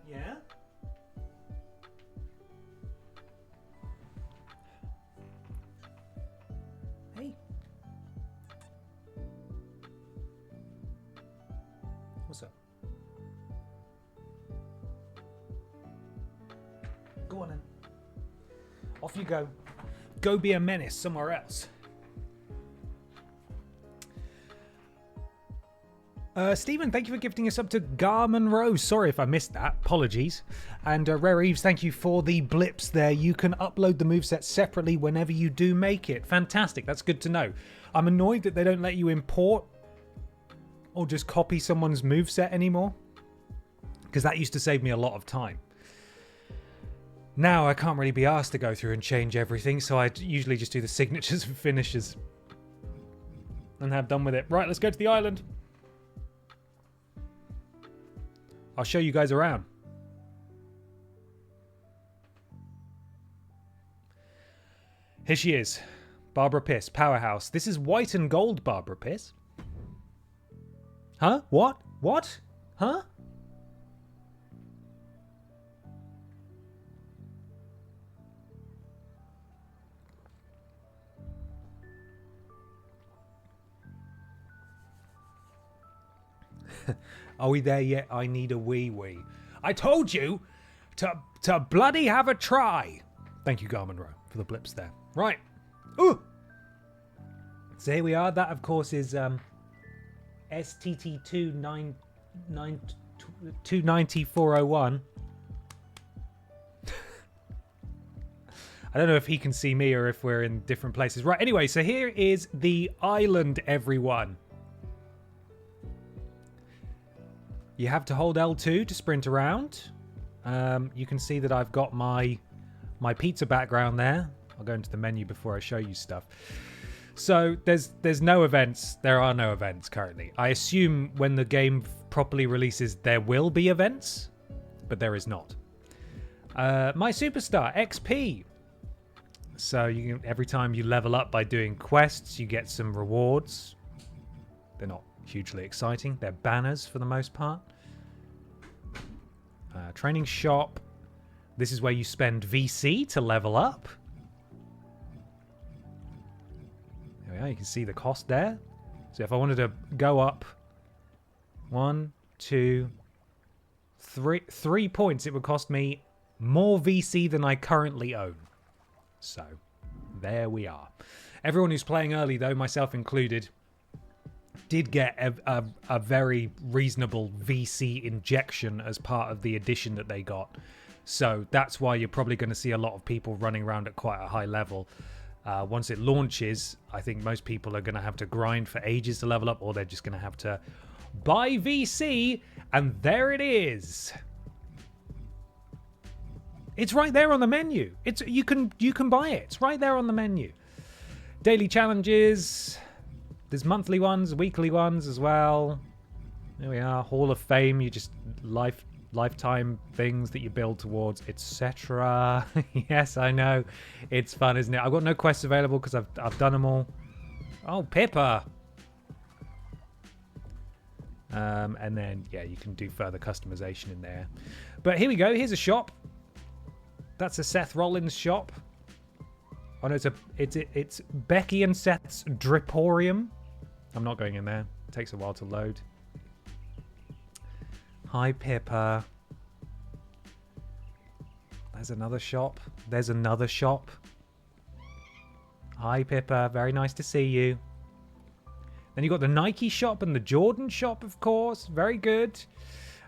Yeah? Hey. What's up? Go on then. Off you go. Go be a menace somewhere else. Stephen, thank you for gifting us up to Garmin Rose. Sorry if I missed that. Apologies. And Rare Eves, thank you for the blips there. You can upload the moveset separately whenever you do make it. Fantastic. That's good to know. I'm annoyed that they don't let you import or just copy someone's moveset anymore, because that used to save me a lot of time. Now I can't really be asked to go through and change everything, so I usually just do the signatures and finishes and have done with it. Right, let's go to the island. I'll show you guys around. Here she is. Barbara Piss, Powerhouse. This is white and gold Barbara Piss. Huh? What? What? Huh? Are we there yet? I need a wee wee. I told you to bloody have a try. Thank you, Garmin Row, for the blips there. Right. Ooh. So here we are. That, of course, is STT29401. I don't know if he can see me or if we're in different places. Right, anyway, so here is the island, everyone. You have to hold L2 to sprint around. You can see that I've got my pizza background there. I'll go into the menu before I show you stuff. So there's no events. There are no events currently. I assume when the game properly releases, there will be events, but there is not. My superstar, XP. So you can, every time you level up by doing quests, you get some rewards. They're not hugely exciting. They're banners for the most part. Training shop. This is where you spend VC to level up. There we are. You can see the cost there. So if I wanted to go up 1, 2, 3 points, it would cost me more VC than I currently own. So, there we are. Everyone who's playing early, though, myself included, did get a very reasonable VC injection as part of the addition that they got. So, that's why you're probably going to see a lot of people running around at quite a high level. Once it launches, I think most people are going to have to grind for ages to level up, or they're just going to have to buy VC, and there it is. It's right there on the menu. You can buy it. It's right there on the menu. Daily challenges. There's monthly ones, weekly ones as well. There we are. Hall of Fame. You just lifetime things that you build towards, etc. Yes, I know. It's fun, isn't it? I've got no quests available because I've done them all. Oh, Pippa. And then yeah, you can do further customization in there. But here we go. Here's a shop. That's a Seth Rollins shop. Oh no, it's Becky and Seth's Driporium. I'm not going in there. It takes a while to load. Hi, Pippa. There's another shop. There's another shop. Hi, Pippa. Very nice to see you. Then you got the Nike shop and the Jordan shop, of course. Very good.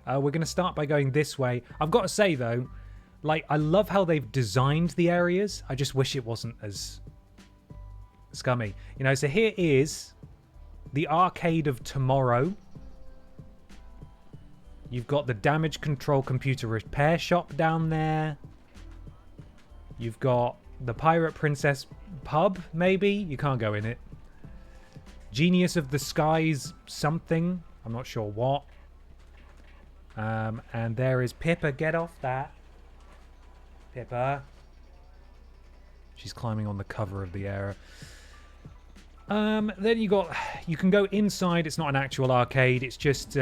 We're going to start by going this way. I've got to say, though, like, I love how they've designed the areas. I just wish it wasn't as scummy. You know, so here is the Arcade of Tomorrow. You've got the Damage Control Computer Repair Shop down there. You've got the Pirate Princess Pub, maybe? You can't go in it. Genius of the Skies something. I'm not sure what. And there is Pippa. Get off that. Pippa. She's climbing on the cover of the era. Then you can go inside. It's not an actual arcade. It's just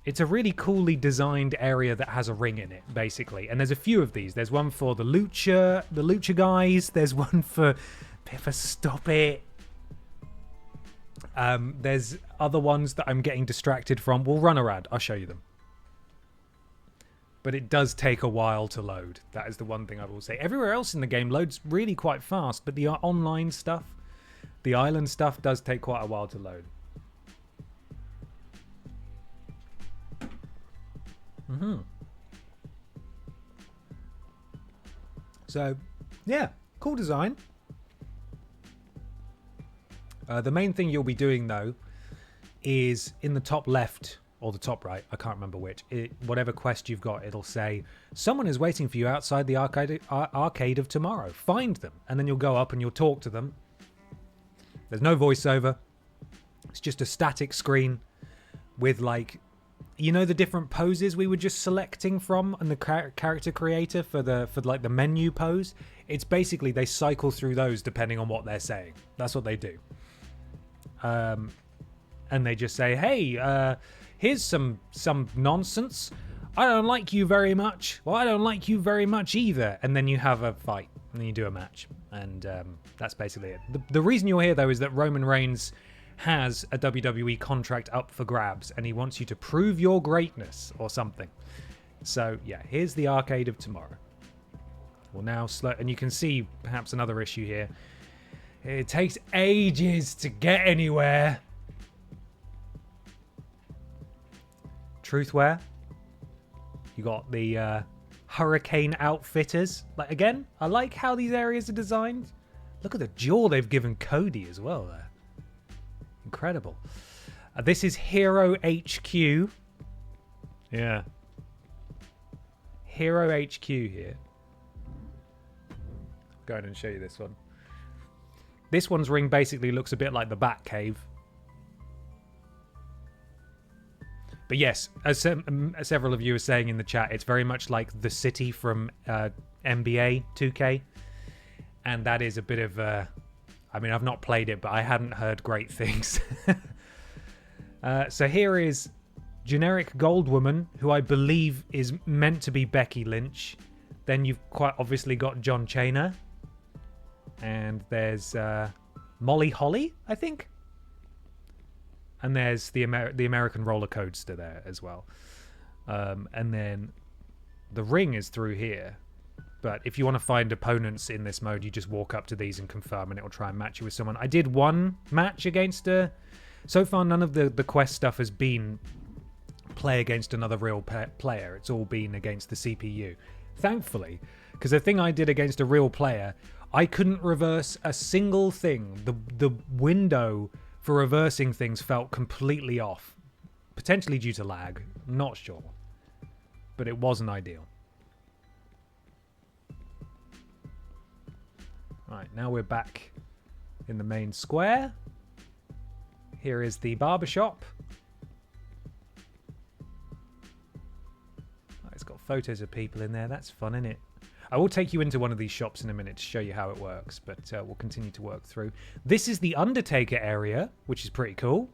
it's a really coolly designed area that has a ring in it, basically. And there's a few of these. There's one for the lucha guys. There's one for Pippa. Stop it. There's other ones that I'm getting distracted from. We'll run around. I'll show you them. But it does take a while to load. That is the one thing I will say. Everywhere else in the game loads really quite fast, but the online stuff, the island stuff, does take quite a while to load. So, yeah, cool design. The main thing you'll be doing, though, is in the top left or the top right, I can't remember which, whatever quest you've got, it'll say, someone is waiting for you outside the arcade of tomorrow. Find them. And then you'll go up and you'll talk to them. There's no voiceover. It's just a static screen with, like, you know, the different poses we were just selecting from and the character creator for like the menu pose. It's basically they cycle through those depending on what they're saying. That's what they do. And they just say, hey, here's some nonsense. I don't like you very much. Well, I don't like you very much either. And then you have a fight. And then you do a match. And that's basically it. The reason you're here, though, is that Roman Reigns has a WWE contract up for grabs. And he wants you to prove your greatness or something. So, yeah, here's the Arcade of Tomorrow. We'll now slow... And you can see perhaps another issue here. It takes ages to get anywhere. Truthwear. You got the Hurricane Outfitters. Like, again, I like how these areas are designed. Look at the jaw they've given Cody as well there. Incredible. This is Hero HQ. Yeah. Hero HQ here. Go ahead and show you this one. This one's ring basically looks a bit like the Batcave. But yes, as several of you are saying in the chat, it's very much like the city from NBA 2K. And that is a bit of a... I mean, I've not played it, but I hadn't heard great things. So here is generic gold woman, who I believe is meant to be Becky Lynch. Then you've quite obviously got John Cena. And there's Molly Holly, I think. And there's the American roller coaster there as well. And then the ring is through here. But if you want to find opponents in this mode, you just walk up to these and confirm, and it'll try and match you with someone. I did one match against a... So far, none of the quest stuff has been play against another real player. It's all been against the CPU. Thankfully, because the thing I did against a real player, I couldn't reverse a single thing. The window for reversing things felt completely off. Potentially due to lag. Not sure. But it wasn't ideal. Right, now we're back in the main square. Here is the barbershop. Oh, it's got photos of people in there. That's fun, isn't it? I will take you into one of these shops in a minute to show you how it works, but we'll continue to work through. This is the Undertaker area, which is pretty cool.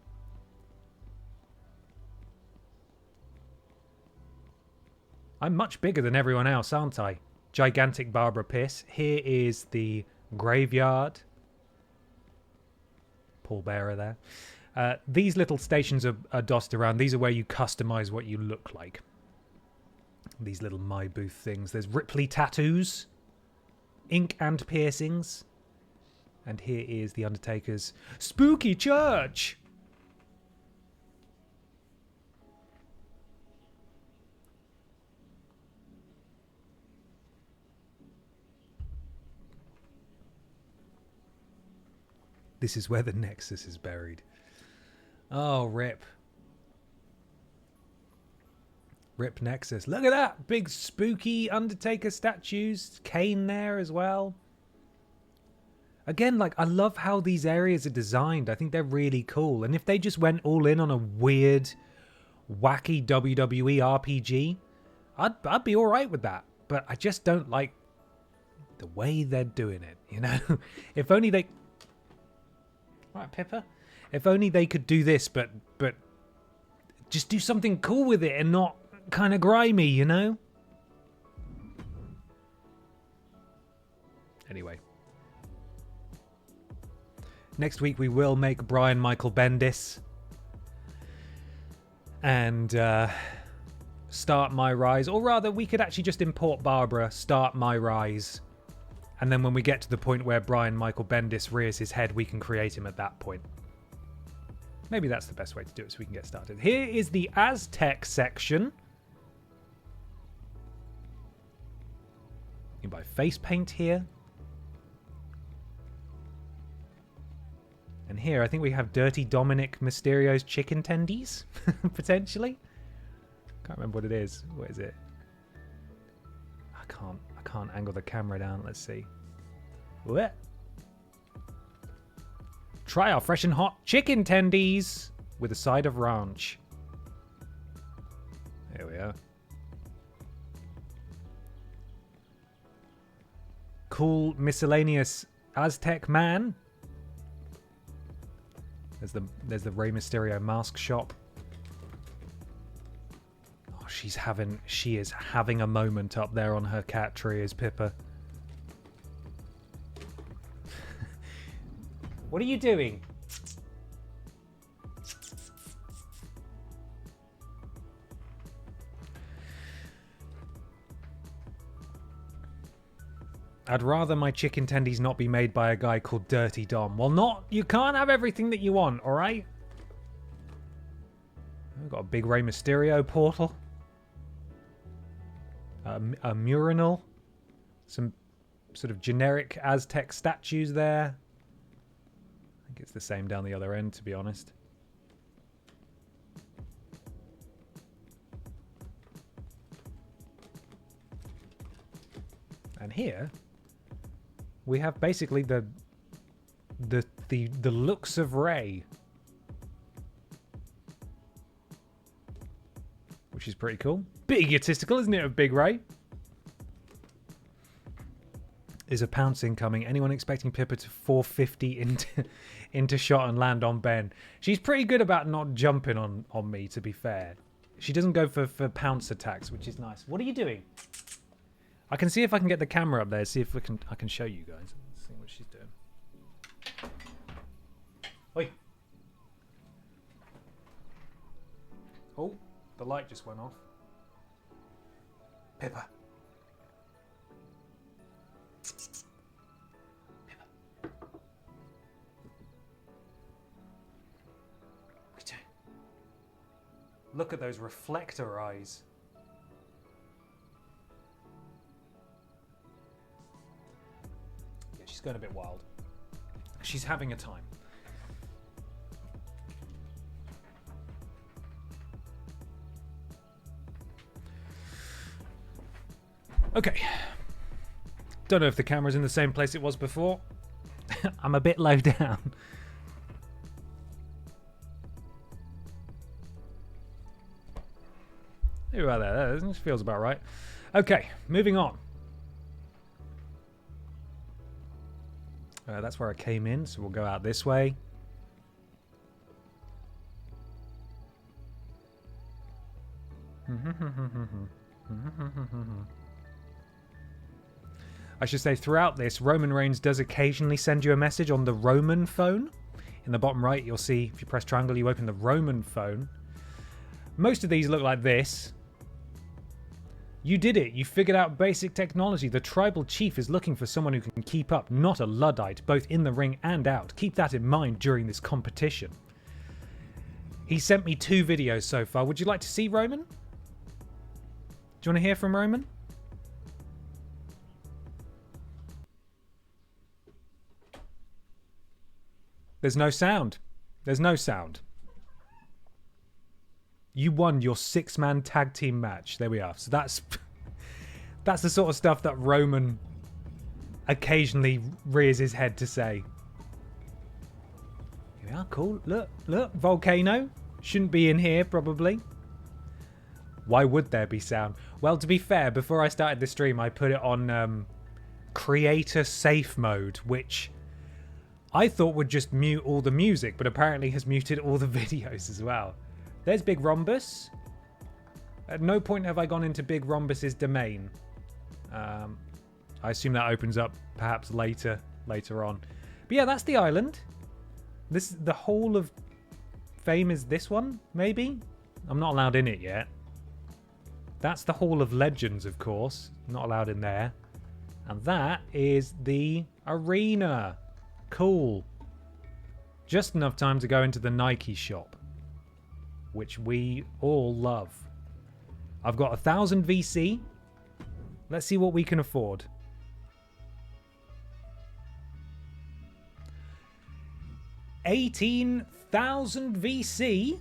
I'm much bigger than everyone else, aren't I? Gigantic Barbara Pierce. Here is the graveyard. Pallbearer there. These little stations are dotted around. These are where you customize what you look like. These little My Booth things. There's Ripley tattoos. Ink and piercings. And here is the Undertaker's spooky church. This is where the Nexus is buried. Oh, rip. Rip Nexus. Look at that. Big spooky Undertaker statues. Kane there as well. Again, like, I love how these areas are designed. I think they're really cool. And if they just went all in on a weird, wacky WWE RPG, I'd be all right with that. But I just don't like the way they're doing it, you know? If only they... Right, Pippa? If only they could do this, but just do something cool with it and not kind of grimy, you know? Anyway. Next week we will make Brian Michael Bendis. And start My Rise. Or rather, we could actually just import Barbara, start My Rise. And then when we get to the point where Brian Michael Bendis rears his head, we can create him at that point. Maybe that's the best way to do it so we can get started. Here is the Aztec section. You can buy face paint here. And here, I think we have Dirty Dominic Mysterio's chicken tendies, potentially. Can't remember what it is. What is it? I can't angle the camera down. Let's see. What? Try our fresh and hot chicken tendies with a side of ranch. There we are. Cool miscellaneous Aztec man. There's the Rey Mysterio mask shop. Oh, she is having a moment up there on her cat tree, is Pippa. What are you doing? I'd rather my chicken tendies not be made by a guy called Dirty Dom. Well, you can't have everything that you want, alright? We've got a big Rey Mysterio portal. A mural. Some sort of generic Aztec statues there. I think it's the same down the other end, to be honest. And here we have basically the looks of Rey, which is pretty cool. Bit egotistical, isn't it, of Big Rey? is a pounce incoming. Anyone expecting Pippa to 450 into shot and land on Ben? She's pretty good about not jumping on me, to be fair. She doesn't go for pounce attacks, which is nice. What are you doing? I can see if I can get the camera up there, see if I can show you guys. Let's see what she's doing. Oi. Oh, the light just went off. Pippa. Pippa. Look at those reflector eyes. Yeah, she's going a bit wild. She's having a time. Okay. Don't know if the camera's in the same place it was before. I'm a bit low down. Maybe about there. This feels about right. Okay, moving on. That's where I came in, so we'll go out this way. I should say, throughout this, Roman Reigns does occasionally send you a message on the Roman phone. In the bottom right, you'll see, if you press triangle, you open the Roman phone. Most of these look like this. You did it. You figured out basic technology. The tribal chief is looking for someone who can keep up, not a Luddite, both in the ring and out. Keep that in mind during this competition. He sent me 2 videos so far. Would you like to see Roman? Do you want to hear from Roman? There's no sound. There's no sound. You won your 6-man tag team match. There we are. So that's the sort of stuff that Roman occasionally rears his head to say. Here we are. Cool. Look. Volcano. Shouldn't be in here, probably. Why would there be sound? Well, to be fair, before I started the stream, I put it on creator safe mode, which I thought would just mute all the music, but apparently has muted all the videos as well. There's Big Rhombus. At no point have I gone into Big Rhombus's domain. I assume that opens up perhaps later on. But yeah, that's the island. The Hall of Fame is this one, maybe? I'm not allowed in it yet. That's the Hall of Legends, of course. Not allowed in there. And that is the arena. Cool. Just enough time to go into the Nike shop, which we all love. I've got 1,000 VC. Let's see what we can afford. $18,000 VC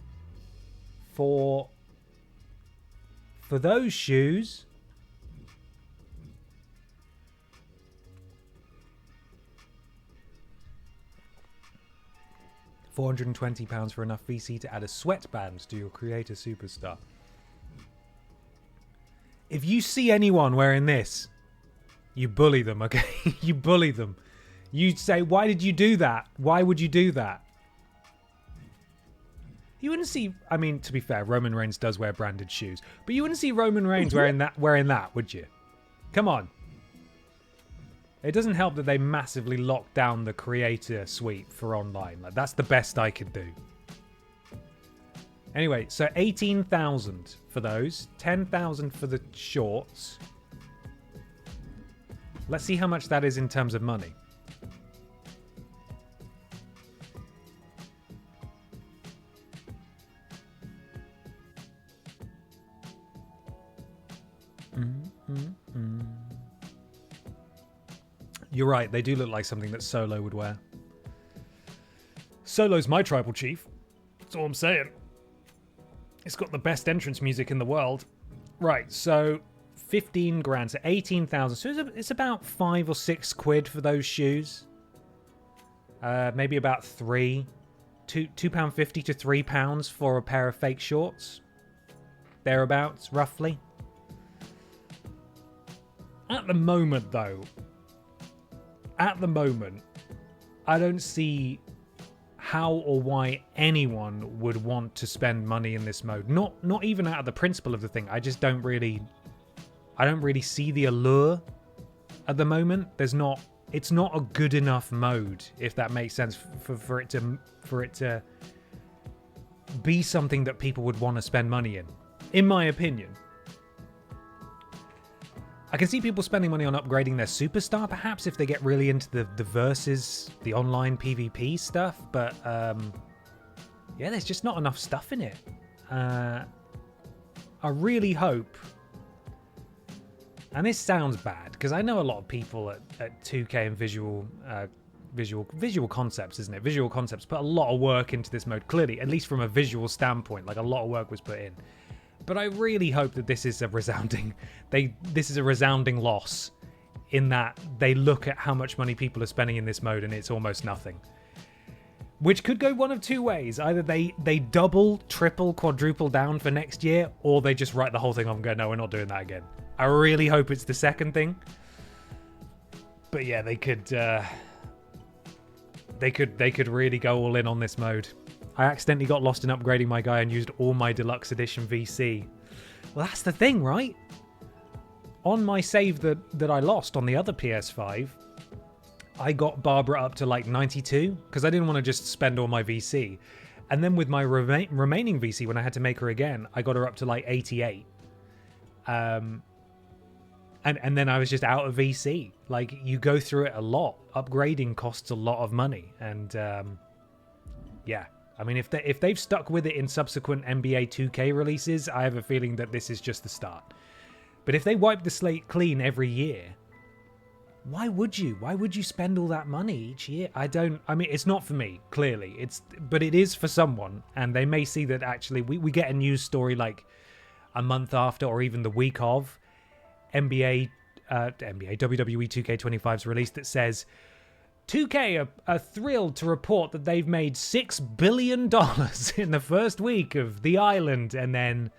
for those shoes. £420 for enough VC to add a sweatband to your creator superstar. If you see anyone wearing this, you bully them, okay? You bully them. You say, why did you do that? Why would you do that? You wouldn't see, I mean, to be fair, Roman Reigns does wear branded shoes, but you wouldn't see Roman Reigns wearing that, would you? Come on. It doesn't help that they massively locked down the creator suite for online. Like, that's the best I could do. Anyway, so 18,000 for those, 10,000 for the shorts. Let's see how much that is in terms of money. You're right, they do look like something that Solo would wear. Solo's my tribal chief. That's all I'm saying. It's got the best entrance music in the world. Right, so 15 grand, so 18,000. So it's about 5 or 6 quid for those shoes. Maybe about £2.50 to £3 for a pair of fake shorts. Thereabouts, roughly. At the moment, though, at the moment, I don't see how or why anyone would want to spend money in this mode. Not even out of the principle of the thing. I just don't really see the allure at the moment. It's not a good enough mode, if that makes sense, for it to be something that people would want to spend money in my opinion. I can see people spending money on upgrading their superstar, perhaps, if they get really into the versus, the online PvP stuff, but yeah, there's just not enough stuff in it. I really hope, and this sounds bad, because I know a lot of people at 2K and Visual Concepts, isn't it? Visual Concepts put a lot of work into this mode, clearly, at least from a visual standpoint, like a lot of work was put in. But I really hope that this is a resounding loss, in that they look at how much money people are spending in this mode and it's almost nothing. Which could go one of two ways. Either they double, triple, quadruple down for next year, or they just write the whole thing off and go, no, we're not doing that again. I really hope it's the second thing. But yeah, they could really go all in on this mode. I accidentally got lost in upgrading my guy and used all my deluxe edition VC. Well, that's the thing, right? On my save that I lost on the other PS5, I got Barbara up to like 92, because I didn't want to just spend all my VC. And then with my remaining VC, when I had to make her again, I got her up to like 88. And then I was just out of VC. Like, you go through it a lot. Upgrading costs a lot of money. And yeah. I mean, if they've stuck with it in subsequent NBA 2K releases, I have a feeling that this is just the start. But if they wipe the slate clean every year, why would you? Why would you spend all that money each year? I mean, it's not for me, clearly. But it is for someone, and they may see that actually we get a news story like a month after or even the week of WWE 2K25's release that says 2K are thrilled to report that they've made $6 billion in the first week of The Island, and then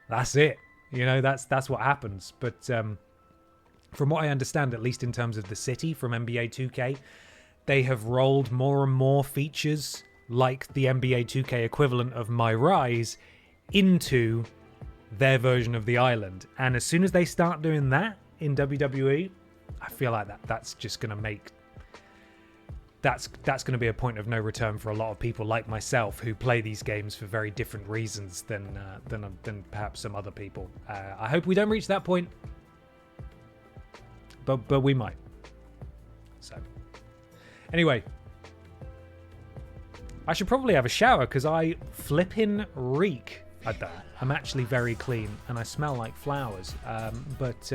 that's it. You know, that's what happens. But from what I understand, at least in terms of the city from NBA 2K, they have rolled more and more features like the NBA 2K equivalent of My Rise into their version of The Island. And as soon as they start doing that in WWE, I feel like that's just going to make... That's going to be a point of no return for a lot of people like myself who play these games for very different reasons than perhaps some other people. I hope we don't reach that point, but we might. So, anyway, I should probably have a shower because I flippin' reek. I don't. I'm actually very clean and I smell like flowers, but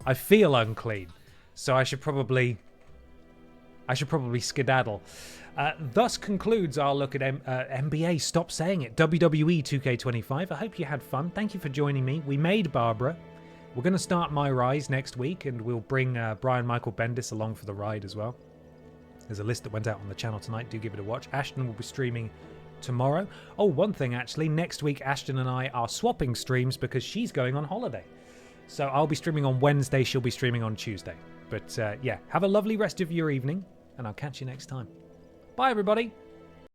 I feel unclean, so I should probably skedaddle. Thus concludes our look at NBA, stop saying it, WWE 2K25. I hope you had fun. Thank you for joining me. We made Barbara. We're going to start My Rise next week, and we'll bring Brian Michael Bendis along for the ride as well. There's a list that went out on the channel tonight. Do give it a watch. Ashton will be streaming tomorrow. Oh, one thing actually. Next week, Ashton and I are swapping streams because she's going on holiday. So I'll be streaming on Wednesday. She'll be streaming on Tuesday. But yeah, have a lovely rest of your evening, and I'll catch you next time. Bye, everybody.